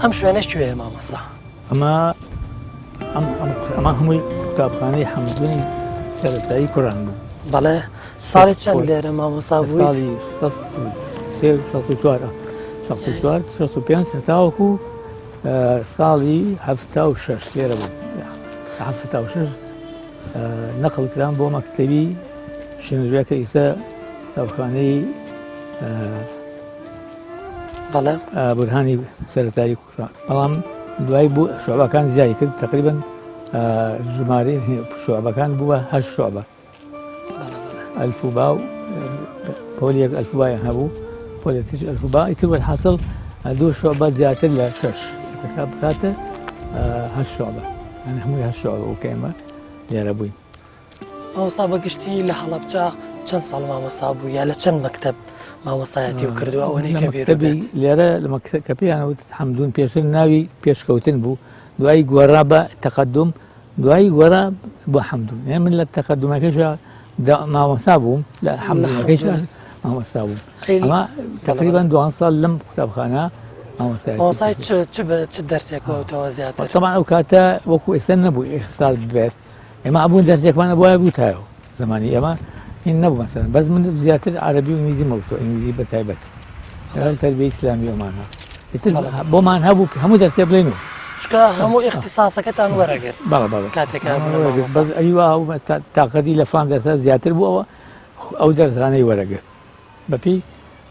ئەم شوێنە کوێیە مامۆستا ئەمە هەمووی قوتابخانەی حەمدونی سەرەتایی کوڕان بوو بەڵێ ساڵی چەند لێرە مامۆستا بووی ساڵی 65 تاوەکو ساڵی 76 لێرە بوو 76 نەقل کران بۆ مەکتەبی شنوێکە ئیستا قوتابخانەی بەڵێ بورهانی سەرەتایی کوڕان بەڵام دوای بوو شعبەکان زیای کرد تقریبا ژمارە شعبەکان بووە 8 شعبە ئەلفوبا و پۆلیەک ئەلفوبایان هەبوو پۆلێتیش ئەلفوبا ئیتر وەرحاصل دوو شعبە زیاتر لە 6 بکاتە 8 شعبە هەمووی 8 شعبە و کەمە لێرە بووین مامۆستا بەگشتی لە هەڵەبجە چەند ساڵ مامۆستا بوو یا لە چەند مەکتەب مامۆستایەتی و کردووە ئەوەی کە مەکتەبی لێرە لە کە پێیانەوت حەمدون پێشتر ناوی پێشکەوتن بوو دوایی گۆڕا بە تەقەدم دوایی گۆڕا بۆ حەمدون من لە تەقەدمەکەیشە مامۆستا بووم لە حەمدونەکەیش مامۆستا بووم ئەمە تقریبا 2 ساڵ لەم قوتابخانە مامۆستای چ دەرسێکەوەتەوە زیاتر تەمان ئەو کاتە وەکو ئێستا نەبوو ئێخسال بێت ئێمە ئەبوون دەرسێکمانە بۆە بووتایەوە زمانی ئێمە هین نەبوو مەسەلەن بەس من زیاتر عەرەبی و ئینگلیزی مەوتۆ ئینگلیزی بەتایبەت لەگەڵ تەربیەی ئیسلامی ئەمانە بۆمان هەبوو هەموو دەرسێ بڵێن و چکە هەموو اختصاسەکەتان وەرەگرت کاتێک بەس ئەیوا تااقەتی لە فلان دەرسە زیاتر بووەوە ئەو دەرزانەی وەرەگرت بەپی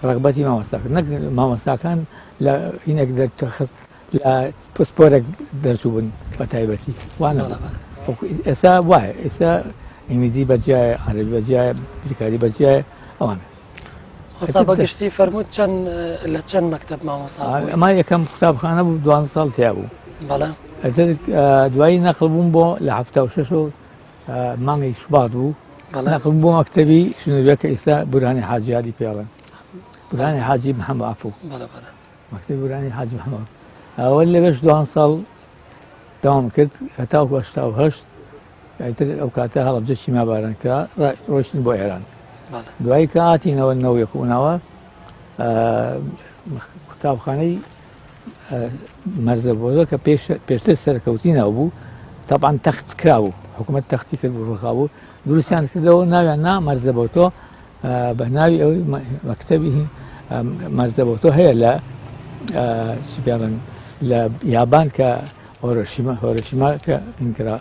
ڕغبەتی مامۆستاکان نەک مامۆستاکان لە هینێک دەرخست لە پسپۆرێک دەرچوو بن بە تایبەتی وانە ئێستا وایە ئێستا ئینگلیزی بەجیایە عەرەبی بەجیایە بیرکاری بەجیایە ئەوانە ئەستا بەگشتی فەرمووت چەند لە چەند مەکتەب مامۆستا ئەما یەکەم قوتابخانە بوو 12 ساڵ تیا بوو بەڵێ دوایی نەقل بووم بۆ لە 76 مانگی شوبات بوو نەقل بۆ مەکتەبی ژنەوێکە ئێستا بورهانی حاجیادی پێڵێن بورهانی حاجی محەممەد عەفوو مەکتەبی بورهانی حاجی محەممەد ئەوە لەبەش 2 ساڵ داوام کرد هەتاوکو 88 ئەو کاتە هەڵەبجە چیما باران کرا ڕۆشتن بۆ ئێران دوایی کە هاتینەوە نەوەیەک بوونەوە قوتابخانەی مەرزەبۆزە کە پێشتر سەرکەوتی ناو بوو تاپان تەخت کراوە حکوومەت تەختی کرد بۆ ڕخاوە دروستیان کردەوە ناویان نا مەرزەبۆتۆ بە ناوی ئەوەی مەکتەبی مەرزەبۆتۆ هەیە لە سوپیاڵن لە یابان کە هۆرۆشیما کە ئینکرا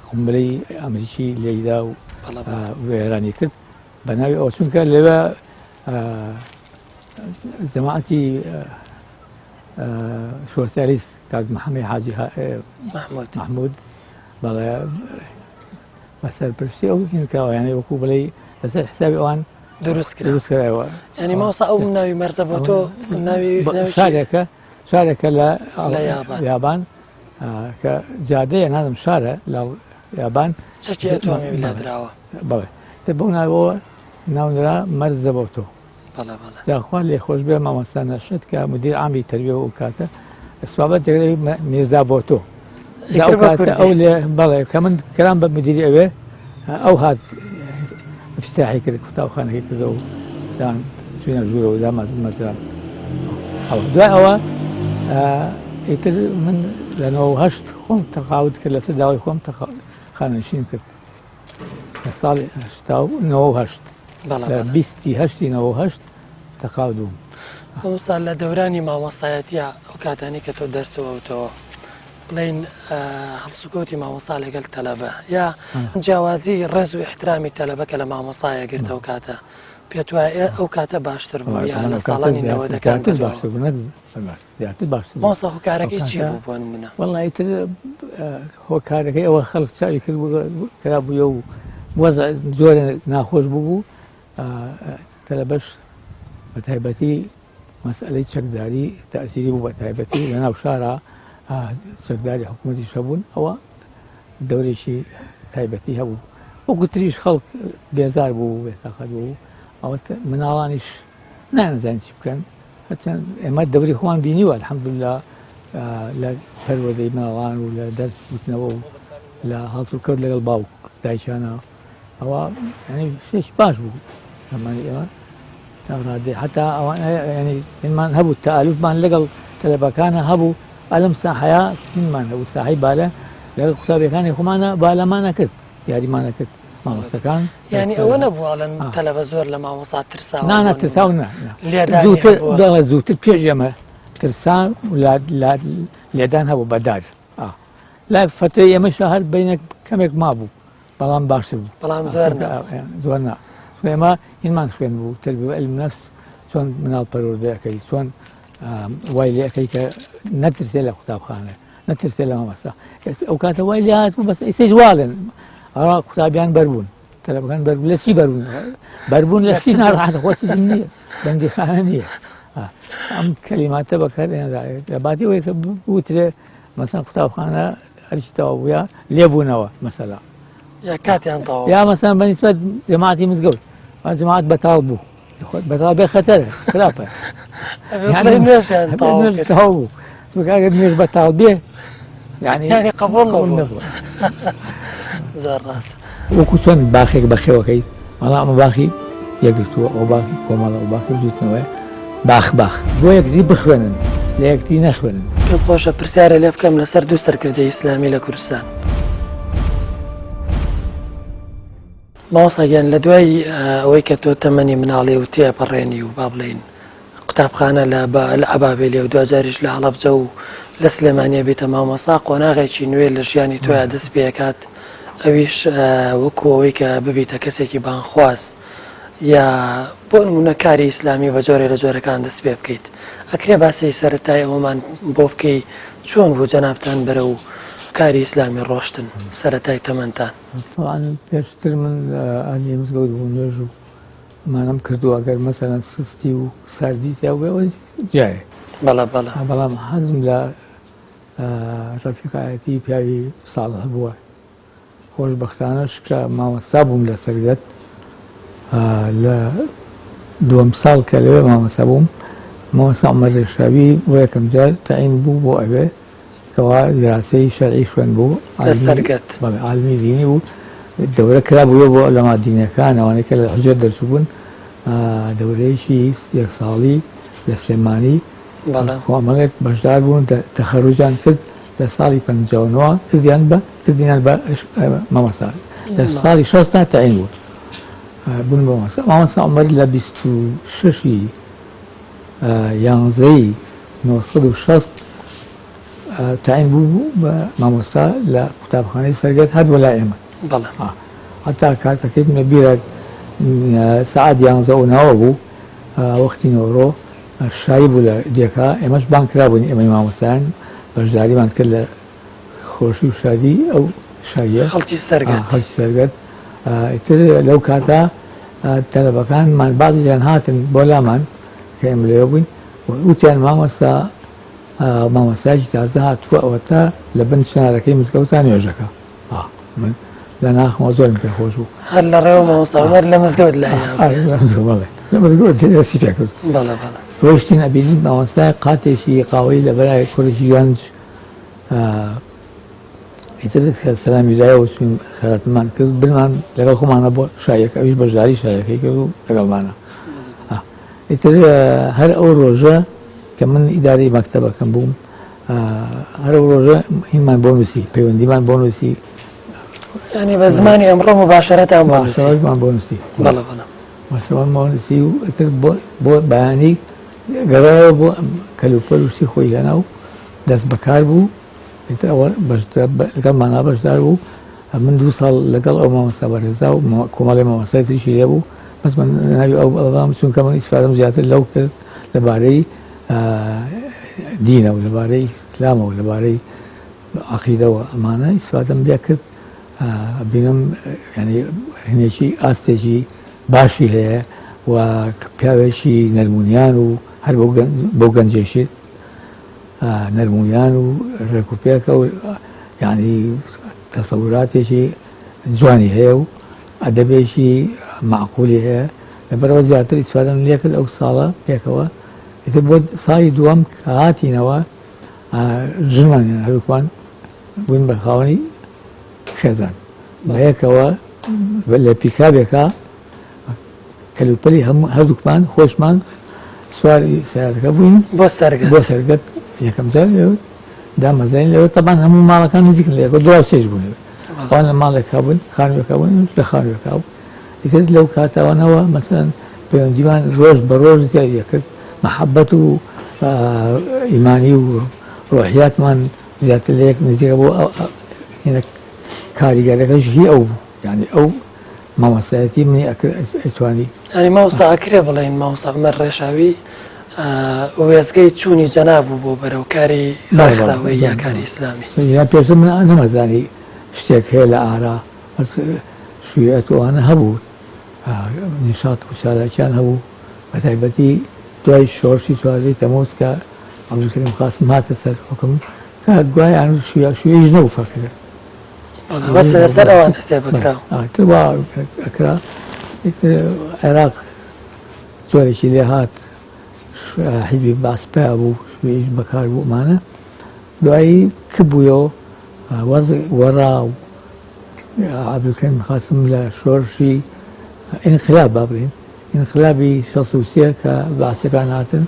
قومبلەی ئەمریکی لێیدا و وێرانی کرد بە ناوی ئەوە چونکە لەوە جەماعەتی سۆسیالیست کاک محەممەد حاجی محمود بەڵێ بەسەر پرسی ئەو هینکراوەیانەی وەکو بڵێ لەسەر حسابی ئەوان دروست کرایەوە ینی ماوەسا ئەو ناوی مەرزەبۆتۆ شارێکە لە یابان کە جادەیە نادەم شارە لە یابان چەکیدراوە بڵێ بەو ناوەوە ناونرا مەرزەبۆتۆ جاخوا لێ خۆش بێ مامۆستا نەشت کە مدیر عامی تەربیە و کاتە ئەسبابەت دەگرێت میرزا بۆتۆ ئەو لێ بەڵێ کە من کەرام بە مدیری ئەوێ ئەو هات افتتاحی کرد قوتابخانەکەی کردەوە و دان چوینە ژوورەوە دا مەزران دوای ئەوە ئیتر من لە 98 خۆم تەقاوت کرد لەسەر داوای خۆم خانەنشین کرد لە ساڵی 98 لە 28 تەقاوت بووم ئەوسا لە دەورانی مامۆستایەتیە ئەو کاتانی کە تۆ دەرسەوەتەوە بڵین هەڵسوکۆتی مامۆستا لەگەڵ تەلەبە یا جیاوازی ڕێز و احترامی تەلەبە کە لە مامۆسایە گرتە ئەو کاتە پێت وایە ئەو کاتە باشتر بوو یا لە ساڵانی نەوەدەکان مامۆستا هۆکارەکەی چی بوو بۆ نمونە وەڵڵی تر هۆکارەکەی ئەوە خەڵک چاوی کرد کرا بووە و وەزع زۆر ناخۆش بوو تەلەبەش بە تایبەتی مەسئلەی چەکداری تەئسیری بوو بە تایبەتی لە ناو شارە چەکداری حکوومەتی شەبوون ئەوە دەورێکی تایبەتی هەبوو وەکو تریش خەڵک بێزار بوو بێتاقەت بوو ئەوە مناڵانیش نانەزانین چی بکەن هەرچەند ئێمە دەوری خۆمان بینیوە الحەمدوللا لە پەروەردەی مناڵان و لە دەرس گوتنەوە و لە هەڵسوکەوت لەگەڵ باوک دایکانە ئەوە شتێکی باش بوو ئەمانی ئێمە تاڕادێ حتا ئەوان ینی هینمان هەبوو تەئالوفمان لەگەڵ تەلەبەکانە هەبوو ئەلەم ساحەیە هینمان هەبوو ساحەی بالە لەگەڵ قوتابیەکانی خۆمانە بالەمانە کرد یاریمانە کرد مامۆستەکان ینی ئەوە نەبووڵەن تەلەبە زۆر لە مامۆستا ترساوە نانەترساو زووتر پێش ئێمە ترسان لێدان هەبوو بەدار لای فترەی ئێمەش هەر بینە کەمێک مابوو بەڵام باشتر بوو بەڵام زۆر نا ئێمە هینمان خوێن بوو تەربیە علم نەفس چۆن مناڵ پەروەردەکەی چۆن وای لێەکەی کە نەترسێ لە قوتابخانە نەترسێ لە مامۆستا ئەو کاتە وای لێ هات بوو بەس ئێستاش واڵێن ئەوە قوتابیان بەربوون تەلەبەکان بەربوون لە چی بەربوون لە شتی ناڕەحەتە خۆ سجن نییە بەندیخانە نییە ئەم کەلیماتە بەکارهێنرا لە باتی ئەوەی کە بوترێ مەسەڵەن قوتابخانە هەرچی تەواو بووە لێبوونەوە مەسەلا یا کاتیان تەواو یا مەسەڵەن بەنسبەت جەماعەتی مزگەوت جەماعەت بەتاڵ بوو بەتاڵ بێ خەتەرە خراپە نوێژ تەواو بوو ئەگەر نوێژ بەتاڵ بێ یعنی قبوڵ نەبووە زۆر ڕاست وەکو چۆن باخێک بەخێوەکەی وەڵام ئەمە باخی یەکگرتووە ئەو باخی کۆمەڵە ئەو باخی بجووتنەوەی باخ بۆ یەکتری بخوێنن لە یەکتری نەخوێنن پێم خۆشە پرسیارە لێ بکەم لەسەر دوو سەرکردەی ئیسلامی لە کوردستان ماوەسەگەن لە دوای ئەوەی کە تۆ تەمەنی مناڵی و تێپەڕێنی و با بڵێین قوتابخانە لە عەبابێلی و دوجاریش لە هەڵەبجە و لە سلێمانیە بێتە مامۆستا قۆناغێکی نوێ لە ژیانی تۆیان دەست پێکات ئەویش وەکوەوەی کە ببیتە کەسێکی بانخواست یا بۆ نمونە کاری ئیسلامی بە جۆرێ لە جۆرەکان دەست پێ بکەیت ئەکرێ باسی سەرەتای ئەومان بۆ بکەی چۆن بوو جەنابتان بەرە و کاری ئیسلامی ڕۆشتن سەرەتای تەمەنتان طبعا پێشتر من ئەنی مزگەوت بوو نوێژ و مانم کردووە ئەگەر مەسەرەن سستی و ساردی تیا بێەوە جایە بەڵام حەزم لە ڕەفیقایەتی پیاوی ساڵح بووە خۆشبەختانەش کە مامۆستا بووم لە سەرگەت لە دووەم ساڵ کە لەوێ مامۆستا بووم مامۆستا عومەر ڕێشاوی بۆ یەکەم جار تەعین بوو بۆ ئەوێ کەوا دراسی شەرعی خوێن بوو عالمی دینی بوو دەورە کرا بووە بۆ عولەما دینیەکان ئەوانەی کە لە حوجەر دەرچوو بوون دەورەیەکی یەک ساڵی لە سلێمانی کۆمەڵێک بەشدار بوون تەخەڕوجان کرد لە ساڵی 59 کردیان بە مامۆستا لە ساڵی 60 تەعین بوو بوون بە مامۆستا عومەر لە 26 یانزەی 1960 تەعین بوو بە مامۆستا لە قوتابخانەی سەرگەت هەردووە لای ئێمە حتا کاتەکەی بنە بیرە سعات 11 بوو وەختی نۆڕۆ شایی بوو لە دیەکە ئێمەش بان کرابوونی ئێمەی مامۆستایان بەشداریمان کرد لە خۆشی و شادی ئەو شایە خەڵکی سەرگەت ئیتر لەو کاتە تەلەبەکانمان بازیان هاتن بۆ لامان کە ئێمە لێوە بووین وتیان مامۆستایەکی تازە هاتووە ئەوە تا لە بن چنارەکەی مزگەوتە نوێژەکە من لە ناخمەوە زۆرم پێ خۆش بوو هەر لە ڕێوە مامۆستا عومەر لە مزگەوت لە مزگەوت دەستی پێ کرد ڕۆشتین ئەبینین مامۆستای قاتێکی قاوەی لە بەلای کوڕێکی گەنج ئیتر سەلامی دایە و چوین خێراتمان کرد بنمان لەگەڵ خۆمانە بۆ شایەکە ئەویش بەشداری شایەکەی کرد و لەگەڵمانە ئیتر هەر ئەو ڕۆژە کە من ئیداری مەکتەبەکەم بووم هەر ئەو ڕۆژە هینمان بۆ نووسی پەیوەندیمان بۆ نووسی ینی بە زمانی ئەمڕۆ مباشەرەتان بۆ نووسی باشەوان بۆ نووسی و ئیتر بۆ بەیانی گەڕایەوە بۆ کەلوپەل وشتی خۆی هێنا و دەست بەکار بوو ئیتر ئەوە لەگەڵمانە بەشدار بوو من 2 ساڵ لەگەڵ ئەو مامۆستا بەڕێزا و کۆمەڵی مامۆستای تریشی لێ بوو بەس من ناوی ئەو بەڵام چونکە من ئیسفادەم زیاتر لەو کرد لەبارەی دینە و لەبارەی ئیسلامە و لەبارەی عەقیدەوە ئەمانە ئیسفادەم لێ کرد بینم ینی هەنێکی ئاستێکی باشی هەیە و پیاوێکی نەرمونیان و هەر بۆ گەنجێشی نەرمونیان و ڕێکوپێکە و ینی تەسەوراتێکی جوانی هەیە و ئەدەبێکی معقولی هەیە لەبەرەوە زیاتر ئیسفادەم لێ کرد ئەو ساڵە پێکەوە ئیتر بۆ ساڵی دووەم کە هاتینەوە ژنمان هەروکوان بووین بە خاوەنی خێزان بەیەکەوە لە پیکابێکە کەلوپەلی هەردووکمان خۆشمان سواری سیارەکە بووین بۆ سەرگەت یەکەم جار لێوە دامەزین لێوە تەبان هەموو ماڵەکان نزیکن لێکەوە دو سێژ بوون ئەوان لە ماڵێکا بوون خانوێکا بوون لە خانوێکا بوو ئیتر لەو کاتاوانەوە مەسەلەن پەیوەندیمان ڕۆژ بە ڕۆژ زیادی کرد محەبەت و ئیمانی و ڕۆحیاتمان زیاتر لە یەک نزیکە بۆ کاریگەرەکەش هی ئەو بوو یعنی ئەو مامۆستایەتی منی ئەتوانی ینی مامۆستا ئەکرێ بڵێن مامۆستا عومەر ڕێشاوی وێزگەی چوونی جەنابوو بۆ بەرەو کاری ڕێکخراوەی یا کاری ئیسلامی یا پێشتر من نەمەزانی شتێک هەیە لە ئارا شوێتوانە هەبوو نیشات و چالاکیان هەبوو بە تایبەتی دوای شۆڕشی چوارەی تەموز کە عەبدولکەریم قاسم هاتە سەر حوکم کە گوایان شوێیش نەبوو فەقیرە بەس لەسەر ئەوان حسێ بکراوە تر وا ئەکرا عێراق جۆرێکی لێ هات حیزبی باسپیا بوو شوێیش بەکار بوو ئەمانە دوایی کبوویەوە وەڕا و عەبدولکەریم قاسم لە شۆڕشی ئینقلاب با بڵێن ئینقلابی 63 کە باسەکان هاتن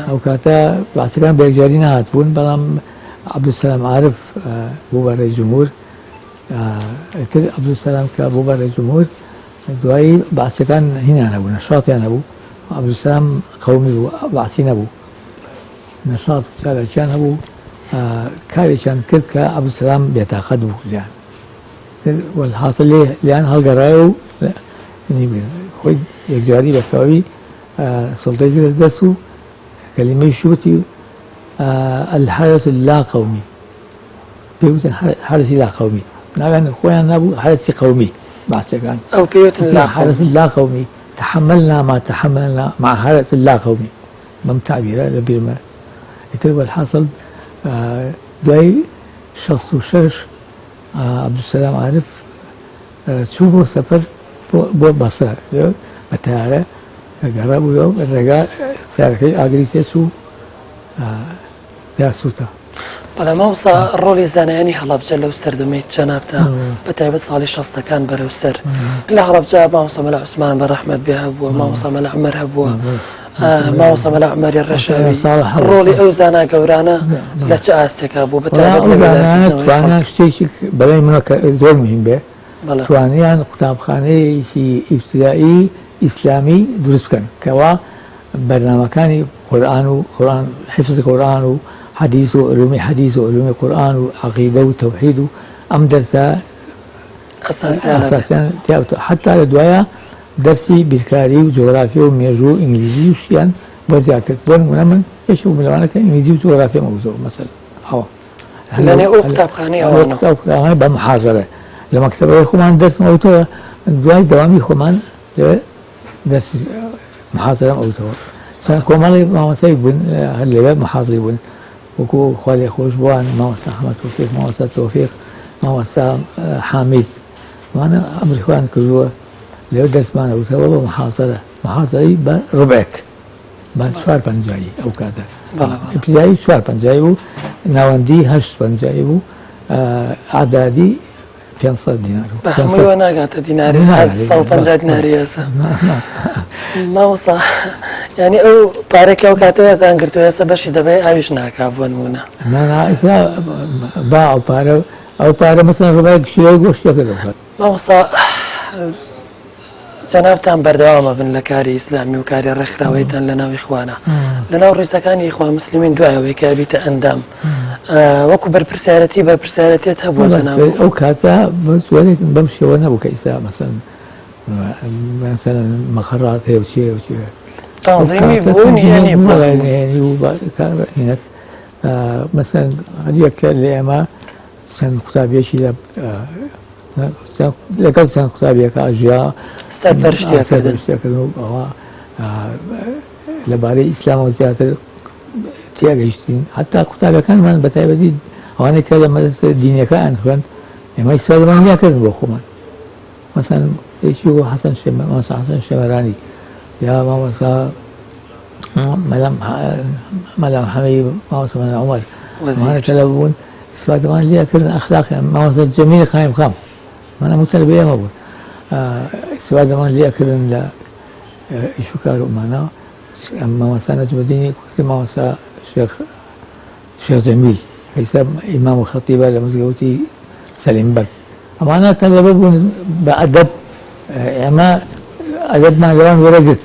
ئەو کاتە باسەکان بە یەکجاری نەهات بوون بەڵام عەبدولسەلام عارف بوو بە ڕێی جومهور تر عەبدولسەلام کە بوو بە ڕێی جومهور دوایی باسەکان هینیان هەبوو نەشاتیان هەبوو عبد السلام قومي وبعثي نبو نشاط وسالة كان أبو كاري كان كذا عبد السلام بيتاخذوا يعني والحاصل ليه لأن هالقرايو يعني خوي يجاري بتوعي سلطة الدرسو كلمة شوتي الحرس اللا قومي بيوتن حرس لا قومي نعم خويا نابو حرس قومي بعد كان أو بيوت لا حرس لا قومي تحملنا ما تحملنا مع حرس لا قومي ممتعبيرة لبير ما يتربى الحاصل دواي شخص وشرش عبد السلام عارف تشوفوا سفر بو بصرة بتاعه قربوا يوم الرجاء ساركي أجريسي سو تاسوتا بەڵام ماوەسا ڕۆلی زانایانی هەڵەبجە لەو سەردەمەی جەنابتا بەتایبەت ساڵی 60 بەرەو سەر لە هەڵەبجە ماوەسا مەلا عوسمان بە ڕەحمەت بێ هەبووە ماوەسا مەلا عومەر هەبووە ماوەسا مەلا عومەری ڕەشاوی ڕۆلی ئەو زانا گەورانە لە چه ئاستێکا بوو بەتایبەت توانیان شتێکی بەلای منە زۆر مهم بێ توانیان قوتابخانەیەکی ئیبتیدایی ئیسلامی دروست بکەن کەوا بەرنامەکانی قورئان و حفظ قورئان و حديث وعلوم حديث وعلوم القرآن وعقيدة وتوحيد أم درسا أساسا حتى الدوايا درسي بالكاري وجغرافيا وميرجو إنجليزي وشيان وزياكت بون منمن يشوف ملوانك إنجليزي وجغرافيا موضوع مثلا أو يعني أو كتاب خاني أو أنا كتاب خاني بمحاضرة لما كتب يخوان درس موضوع الدوايا دوامي يخوان درس محاضرة موضوع كومالي ما مسيبون هلا محاضرين وكو خالي خوش بوان ما وسا أحمد توفيق ما وسا توفيق ما وسا حامد وانا أمر إخوان كلوا لو درس معنا وسوا محاصرة بربعك بعد شوار بنجاي أو كذا ابتدائي شوار بنجاي نواندي هش بنجاي أعدادي 500 دينار بحمل وانا قاعدة ديناري هسا وبنجا ديناري هسا ما وصا يعني او بارك او كاتو تانكرتو هسا بشي دبي عايش ناكا بونمونا لا إذا باع او بارا مثلا ربعك شيء قوش يكره ما وصا جنابتان بردوامە بن لە کاری ئیسلامی و کاری ڕێکخراوەیتان لەناو ئیخوانە لەناو ڕێسەکانی ئیخوان مسلمین دوایەوەی کە بیتە ئەندام وەکو بەرپرسیارەتیت هەبووە جەناب ئەو کاتە بەم شێوە نەبوو کە ئیسا مثلا مەخەڕات هەیە و چێ تەنظیمی بوون هێنی هێنەک مثلا هەریەکە لە ئێمە چەند قوتابیەکی لەگەڵ چەند قوتابیەکە ئەژیا سەرپەرشتیەکردن و ئەوە لەبارەی ئیسلامەوە زیاتر تێگەیشتین حتا قوتابەکانمان بەتایبەتی ئەوانەی کە لە مەدرسە دینیەکان خوێند ئێمە ئیسادەمانیاکردن بۆ خۆمان مەسەن یەکی بۆ حەسەن شێمەرانی یا مامۆستا مەلام حەمەی مامۆستا مەلا عومەر ئەوانە کە لەبوون استفادەمان لێکردن ئەخلاقیان مامۆستا جەمیل خایم خام مانە متەلبەیە مەبوون استفادەمان لێکردن لە ئیش و کار ومانە مامۆستا نەجمەدینی مامۆستا شێخ جەمیل ئەیسا ئیمام و خەتیبە لە مزگەوتی سەلیمبەر ئەمانە تەلەبە بوون بە ئەدەب ئێمە ئەدەبمان لەوان وەرەگرت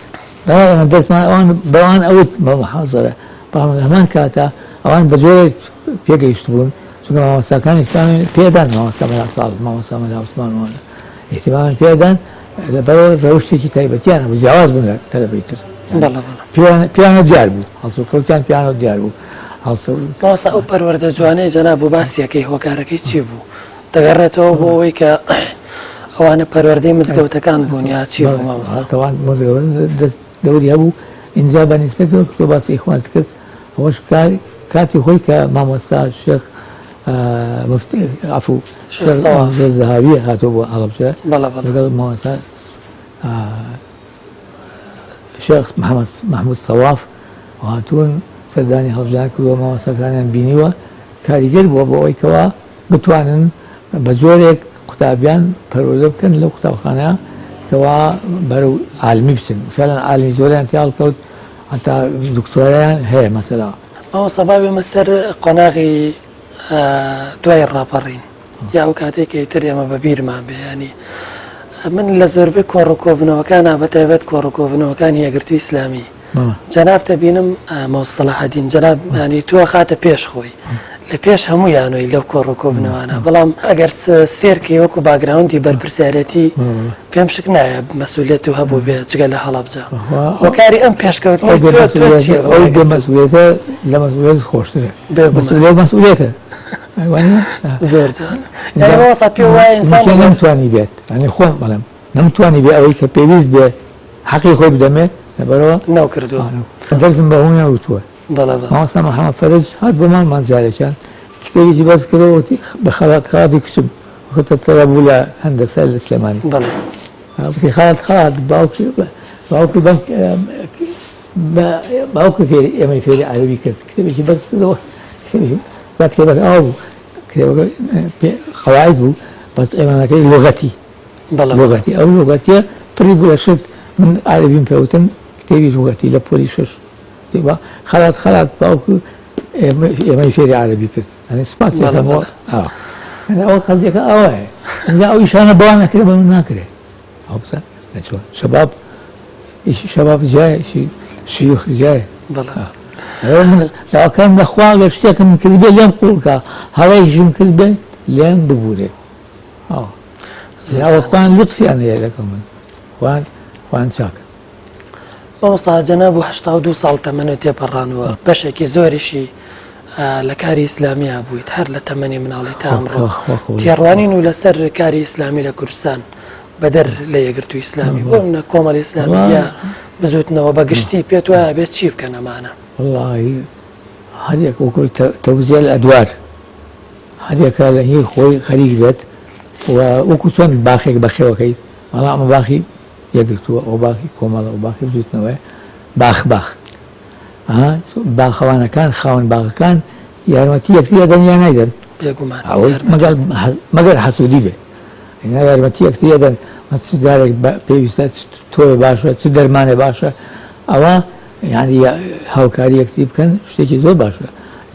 دەوام دەستمان ئەوان بەوان ئەوت بە محاضرە بەڵام لەمان کاتە ئەوان بە جۆرێک پێگەیشت بوون چونکە مامۆستاکانی ئیسلامی پێدان مامۆستا مەلا ساڵح مامۆستا مەلا عوسمان وانە ئیسلامیان پێدان لەبەرەوە ڕەوشتێکی تایبەتیان هەبوو جیاواز بوون لە تەلەبەی تر پیانە دیار بوو هەڵسوکەوتیان پیانە دیار بوو مامۆستا ئەو پەروەردە جوانەی جەناب بوو باسیەکەی هۆکارەکەی چی بوو دەگەڕێتەوە بۆ ئەوەی کە ئەوانە پەروەردەی مزگەوتەکان بوون یا چی بوو مامۆستا تەوان مزگەوت دەوری هەبوو ئینجا بە نیسبەتەوە کە تۆ باسی ئیخوانت کرد ئەوەش کاتی خۆی کە مامۆستا شێخ مفتی عفو زەهاوی هاتۆ بۆ هەڵەبجە لەگەڵ مامۆستا شێخ محمود سەواف هاتوون سەردانی هەڵبجان کردووە مامۆستاکانیان بینیوە کاریگەر بووە بۆ ئەوەی کەوا بتوانن بە جۆرێک قوتابیان پەروەردە بکەن لەو قوتابخانە کەوا بەرەو عالمی بچن فعلا عالمی زۆریان تێ هەڵکەوت حتا دکتۆریان هەیە مەسەلا مامۆستا با بێمە سەر قۆناغی دوای ڕاپەڕین یا ئەو کاتێک کە ئیتر ئێمە بە بیرمان بێ ینی من لە زۆربەی کۆڕکۆبنەوەکانە بەتایبەت کۆڕکۆبنەوەکانی یەکگرتووی ئیسلامی جەناب دەبینم مۆسەلاحەدین جەناب ینی تۆ خاتە پێش خۆی لە پێش هەموو یانۆی لەو کۆڕکۆبنەوەوانە بەڵام ئەگەر سێرکەی وەکو باگراوندی بەرپرسیارەتی پێم شک نایە مەسئولیەت و هەبوو بێ جگە لە هەڵەبجە وەکاری ئەم پێشکەوتنی مەسئولیەتە لە مەسئولیەت خۆشترە مەسئولیەتە زۆر جوان پێ وایە ئینسان نەمتوانی بێت ئەنی خۆم بەڵێم نەمتوانی بێ ئەوەی کە پێویست بێ حەقی خۆی بدەمێ لەبەرەوە ناوکردووە دەرزم بە هەموو نەوتووە مامۆستا محەممەد فەرج هات بۆمان جارێکیان کتێبێکی بەس کردەوەتی بە خەڵاتی کچم خۆتە تەرە بوو لە هەندەسە لە سلێمانی وتی خەڵات باوکە ئێمەی فێری عەرەبی کرد کتێبێکی بەس کردەوە با کتێبەکە ئەوە بوو کتێبەکە قەواعید بوو بەس ئێمانەکەی لۆغەتی ئەو لۆغەتیە پڕی بوو لە شت من عەرەبیم پێوتن کتێبی لۆغەتی لە پۆلی شەش خەڵات باوکو ئێمەی فێری عەرەبی کرد ئەنی سوپاسیەکەمەوە ئەوە قەزیەکە ئەوەیە ئینجا ئەو ئیشانە بەوان نەکرێ بە من ناکرێ ئەو بزە لە چۆن شەباب ئیشی شەباب جایە ئیشی شیوخ جایە من داواکەم لەخوا گەر شتێکم کرد بێ لێم قوڵکە هەڵەیەکیشم کرد بێ لێم ببوورێ خوان لطفیان هەیە لەگەڵ من خوان چاکە مامۆستا جەناب و 82 ساڵ تەمەنە تێپەڕانەوە بەشێکی زۆریشی لە کاری ئیسلامیا بوویت هەر لە تەمەنی مناڵی تا ئەمڕۆ تێڕوانین و لەسەر کاری ئیسلامی لە کوردستان بەدەر لە یەکگرتووی ئیسلامی بۆ منە کۆمەڵی ئیسلامیە بزوتنەوە بەگشتی پێت وایە بێت چی بکەن ئەمانە والله هەر یەک وەکو تەوزیع ئەدوار هەر یەکە لە هی خۆی خەریک بێت و وەکو چۆن باخێک بەخێوەکەیت وەڵام ئەمە باخی یەکگرتووە ئەو باخی کۆمەڵە و باخی بزوتنەوەی باخ باخەوانەکان خاوەن باغەکان یارمەتی یەکتری دەن یا نایدەن مەگەر حەسوودی بێ یارمەتی یەکتری دەن چ جارێک پێویستە تۆ باشە چ دەرمانێ باشە ئەوە یعنی هاوکاری یەکتری بکەن شتێکی زۆر باشە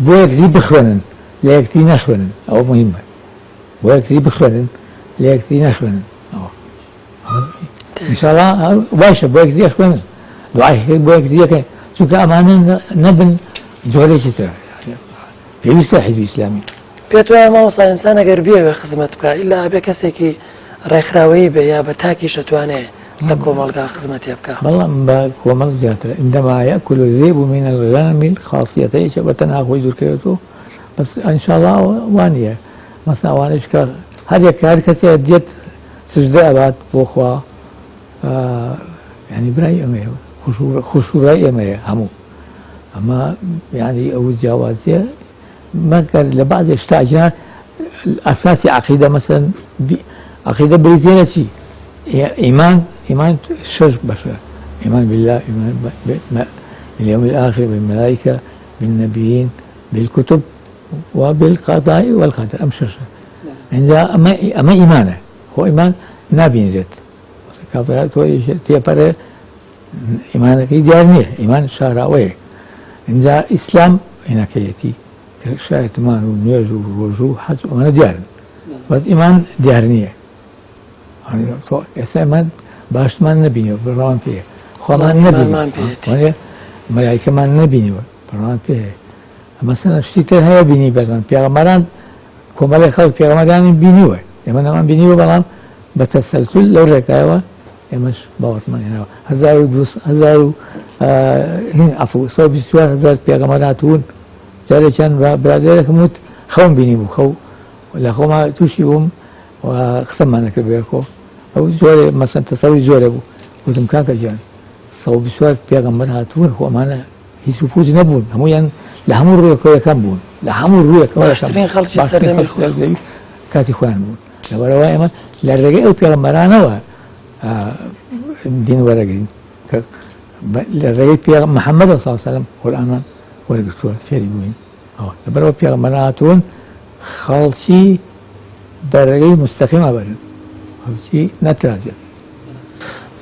بۆ یەکتری بخوێنن لە یەکتری نەخوێنن ئەوە مهمە بۆ یەکتری بخوێنن لە یەکتری نەخوێنن ئینشاڵڵا باشە بۆ یەکتری خوێنن دوعای بۆ یەکتریەکەن چونکە ئەمانە نەبن جۆرێکی تر پێویستە حیزبی ئیسلامی پێت وایە مامۆستا ئینسان ئەگەر بێوێ خزمەت بکە ئیلا بێ کەسێکی ڕێکخراوەیی بێ یا بە تاکیش ئەتوانێ لە کۆمەڵگا خزمەتێ بکە بەڵام بە کۆمەڵ زیاترە عندما يأكل الذئب من الغنم خاصيتين بەتەنها خۆی دوورکەوێتەوە بەس ئینشاڵڵا وانە مەسا ئەوانەش کە هەر کەسێ دێت سجدە ئەبات بۆ خوا ینی برای ئەمەیە خوشوڕای ئێمەیە هەموو ئەمە ینی ئەو جیاوازیە مەگەر لە بەعضێ شتاجنا ئەساسی عەقیدە مەسەن عەقیدە بریتێ لە چی إيمان شش بشر إيمان بالله إيمان باليوم الآخر بالملائكة بالنبيين بالكتب وبالقضاء والقدر أم شش عندها أما إيمانه هو إيمان نابين جت كابرات هو تيابره إيمانك يجارنيه إيمان شاراوي عندها إسلام هناك يأتي كشاهد مان ونيجو وروجو حج وأنا ديارن بس إيمان ديارنيه ئێستا باشمان نبینیوە بڕوان پێ خۆمان نبینی مەلایکەمان نبینیوە بڕوان پێ مەسەڵەن شتی تر هەیە بینی بەزان پێغەمبەران کۆمەڵی خەڵک پێغەمبەرانی بینیوە ئێمە نەمان بینیوە بەڵام بە تەسەلسول لەو ڕێگایەوە ئێمەش باوەڕمان هێناوە 124,000 پێغەمبەر هاتوون جارێکیان برادێرێکم وت خەوم بینی بوو خەو لە خۆما تووشی بووم و قسەمان نەکرد بێکۆ ئەو زۆرێ مەسەن تەسەوری زۆرە بوو وتم کاکە گیان 124 پێغەمبەر هاتوون خۆ ئەمانە هیچ و پوچ نەبوون هەمویان لە هەموو ڕوویەکەوەکان بوون لە هەموو ڕوویەکەوە کاتی خۆیان بوون لەبەرەوە ئێمە لە ڕێگەی ئەو پێغەمبەرانەوە دین وەرەگرین لە ڕێگەی محەممەد صلی الله علیه وسلم قورئانمان وەرگرتووە فێری بووین لەبەرەوە پێغەمبەران هاتوون خەڵکی بەڕێگەی مستەقیمە بەرن خەڵکی نەترازێت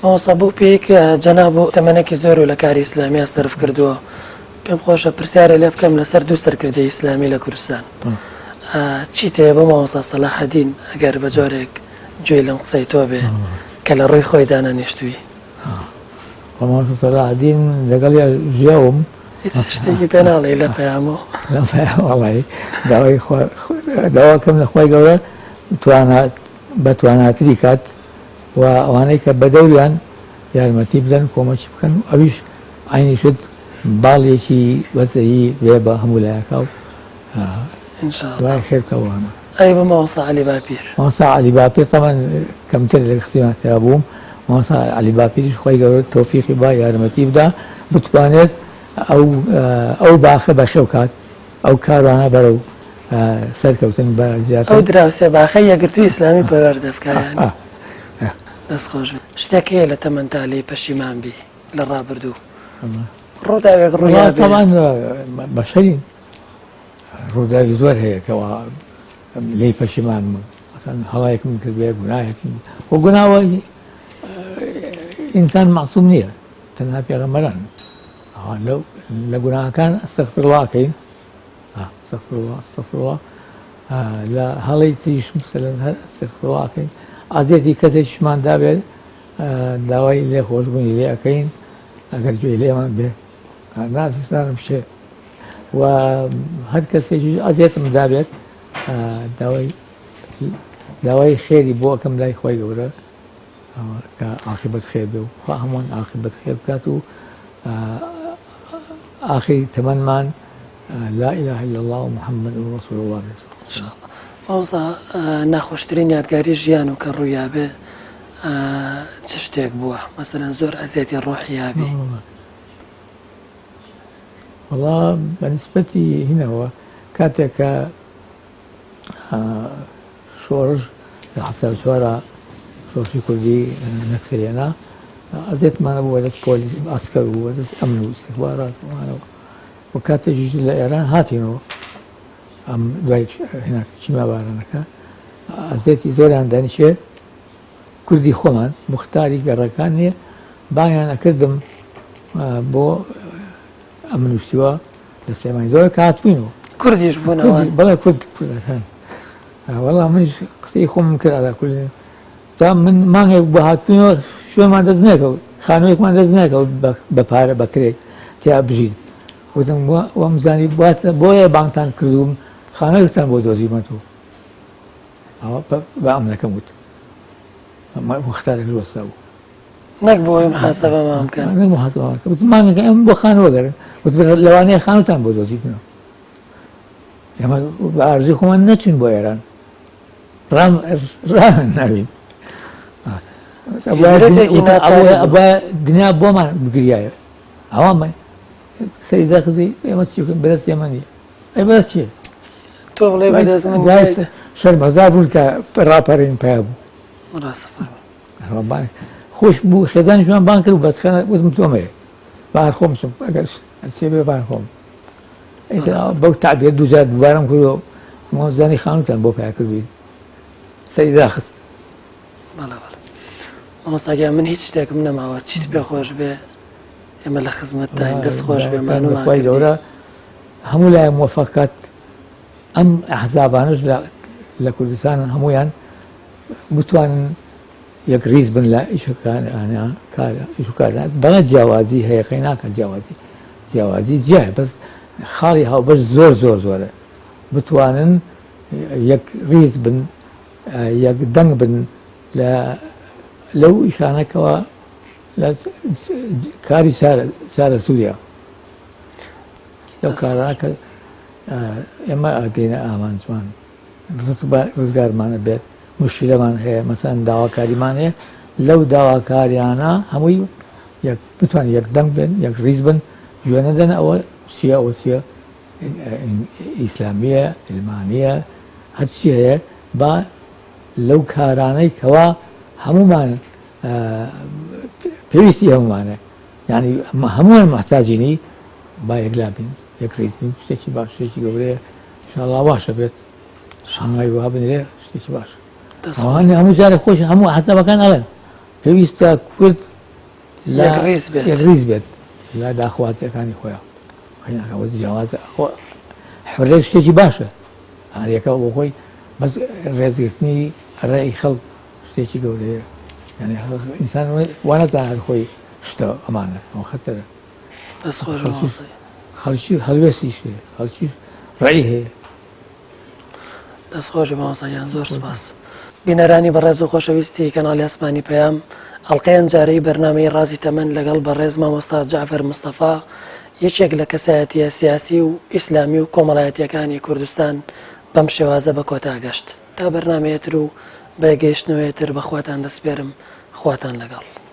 مامۆستا بوو پێیەک جەناب و تەمەنێکی زۆر و لە کاری ئیسلامیا سەرف کردووە پێم خۆشە پرسیارە لێ بکەم لەسەر دوو سەرکردەی ئیسلامی لە کوردستان چی تێ بۆ مامۆستا سەلاحەدین ئەگەر بە جۆرێک گوێی لەم قسەی تۆ بێ کە لە ڕووی خۆی دانەنیشتووی وماسە سەلاحدین لەگەڵ ژیاوم هیچ شتێکی پێ ناڵێ لە پەیامەوە وڵی داواکەم لە خۆی گەورە بەتواناتری کات و ئەوانەی کە بەدەوریان یارمەتی بدەن کۆمەچی بکەن و ئەویش عینی شت باڵێکی وەزەیی وێ بە هەموو لایەکە و دوای خێرکەوانە ئەی بە ماوەسا عەلی باپیر مامۆستا عەلی باپیر تەمان کەمتر لە خزمەتیدا بووم مامۆستا عەلی باپیریش خۆی گەورە تەوفیقی با یارمەتی بدا بتوانێت ئەو باخە بەخێو کات ئەو کاروانە بەرەو سەرکەوتن بە زیاتر ئەو دراوسێ باخە یەکگرتووی ئیسلامی پەروەردە بکایان دەستخۆش شتێک هەیە لە تەمەنتالی پەشیمان بی لە ڕابردوو ڕووداوێک ڕوویا تەمان بەشەرین ڕووداوی زۆر هەیە کەەوە لی پەشیمان بووم هەڵایەکم کردێ گوناهێکم بۆ گوناوە ئینسان معسووم نییە تەنها پێغەمبەران لە گوناهەکان ئەستەغفیرڵڵاکەین ئەستەغفیرڵڵا لە هەڵەی تریش مەسەلەن هەر ئەستەغفیرڵڵاکەین ئازێتی کەسێکیشمان دابێت داوای لێ خۆشبوونی لێ ئەەکەین ئەگەر گوێی لێمان بێ نازستانم بچێ و هەر کەسێکی ئازێتم دابێت داوای خێری بۆ ئەەکەم لای خۆی گەورە کە عاقبەت خێر بێ و خوا هەمووان عاقبەت خێر بکات و آخری تەمەنمان لا إله إلا الله محمد رسول الله مامۆستا ناخۆشترین یادگاری ژیان و کە ڕوویابێ چ شتێک بووە مەسەلەن زۆر ئەزیەتی ڕۆحیابی وەڵا بەنسبەتی هینەوە کاتێک کە شۆڕژ لە 1970 شۆڕشی کوردی نەکسەرێنا ئەزێتمانە بوو دەست پۆلیس ئاسکەر بوو دەست ئەمن و استیخباراتمانەوە و کاتێکیش لە ئێران هاتینەوە ئەم دوای چیما بارانەکە ئەزێتی زۆریان دانیشێ کوردی خۆمان مختاری گەڕەکان نییە بایان ئەکردم بۆ ئەمنوشتیوە لە سێمانی زۆر کە هاتبووینەوە کوردیش بوونەوە بەڵێ کوردەکان وەڵام منیش قسەی خۆم کرا کوردی جا من مانگێک بۆ هاتبووینەوە شوێمان دەست نەکەوت خانوویەکمان دەست نەکەوت بە پارە بەکرێک تیا بژین وتم وەمزانی بۆیە بانگتان کردوم خانوویەکتان بۆ دۆزیمەتەوە ئەوە بە ئەمنەکەم وت مختارێک ڕۆستا بوو نەک بۆی محاسەبەمان بکەن مانگەکە ئەم بۆ خانووەگەرن وت لەوانەیە خانوتان بۆ دۆزی بنەوە ئێمە بە ئارزوی خۆمان نەچین بۆ ئێران ڕان ناوین دنیا بۆمان بگریایە ئەوە سەریدا خزی ئێمە چیکن بەدەست ئێمە نیە ئەی بەدەست چیە تۆ بڵێ بەدەست من شەرمەزار بوون کە ڕاپەڕین پیا بوو خۆش بوو خێزانیشمان بان کرد و بەسخەنە وزم تۆمەیە بار خۆم چم ئەگەر سێ بێ بار خۆم بەو تعبیر دووجار دووبارەم کردەوە زانی خانوتان بۆ پیا کردوین سەریدا خست مامۆستاگیان من هیچ شتێکم نەماوە چیت پێ خۆش بێ ئێمە لە خزمەتداین دەست خۆش بێمانومان گەورە هەموو لای موفقات ئەم ئەحزابانش لە کوردستان هەمویان بتوانن یەک ریز بن لە ئیشکاران بەڵێ جیاوازی هەیە خەی ناکە جیاوازی جیای بەس خاڵی هاوبەش زۆر زۆرە بتوانن یەک ریز بن یەک دەنگ بن لەو ئیشانەکەەوە لە کاری سارە سووریا لەو کارانە کە ئێمە ئەگەینە ئامانجمان ڕزگارمانە بێت مشکلەمان هەیە مەسەن داواکاریمان هەیە لەو داواکاریانە هەمووی بتوان یەک دەنگ بن یەک ریز بن گوێ نەدەن ئەوە چیە ئەوە چیە ئیسلامیە ئیلمانیە هەرچی هەیە با لەو کارانەی کەوا هەمومان پێویستی هەمومانە یعنی هەمووان محتاجینی با یەکلا بین یەک ریز بین شتێکی باش شتێکی گەورەیە ئینشاءالله واشە بێت شانگای وها بنرێ شتێکی باش ئەوانە هەموو جارێک خۆش هەموو حەسەبەکان ئەڵێن پێویستە کورد یەک ریز بێت لا داخوازیەکانی خۆیان خەیناکەوە جیاوازە حرێک شتێکی باشە هەرێکە بۆ خۆی بەس ڕێزگرتنی ڕێی خەڵک شتێکی گەورەیە يعني إنسان وأنا زعل خوي شتا أمانة أو خطر دەست خۆش مامۆستا. خلشي هلوسي شيء خلشي رأيه دەست خۆش مامۆستایان زۆر سپاس. بینەرانی بەڕێز و خۆشەویستی کەناڵی ئەسمانی پەیام ئەڵلقەیان جارەی بەرنامەی ڕازی تەمەن لەگەڵ بەڕێز مامۆستا جعفەر مستەفا یەکێک لە کەسایەتیە سیاسی و ئیسلامی و کۆمەڵایەتیەکانی کوردستان بەم شێوازە بە کۆتا گەشت. تا بەرنامەیەتر و بەگەیشتنەوەیەتر بەخواتان دەسپێرم، خواتان لەگەڵ.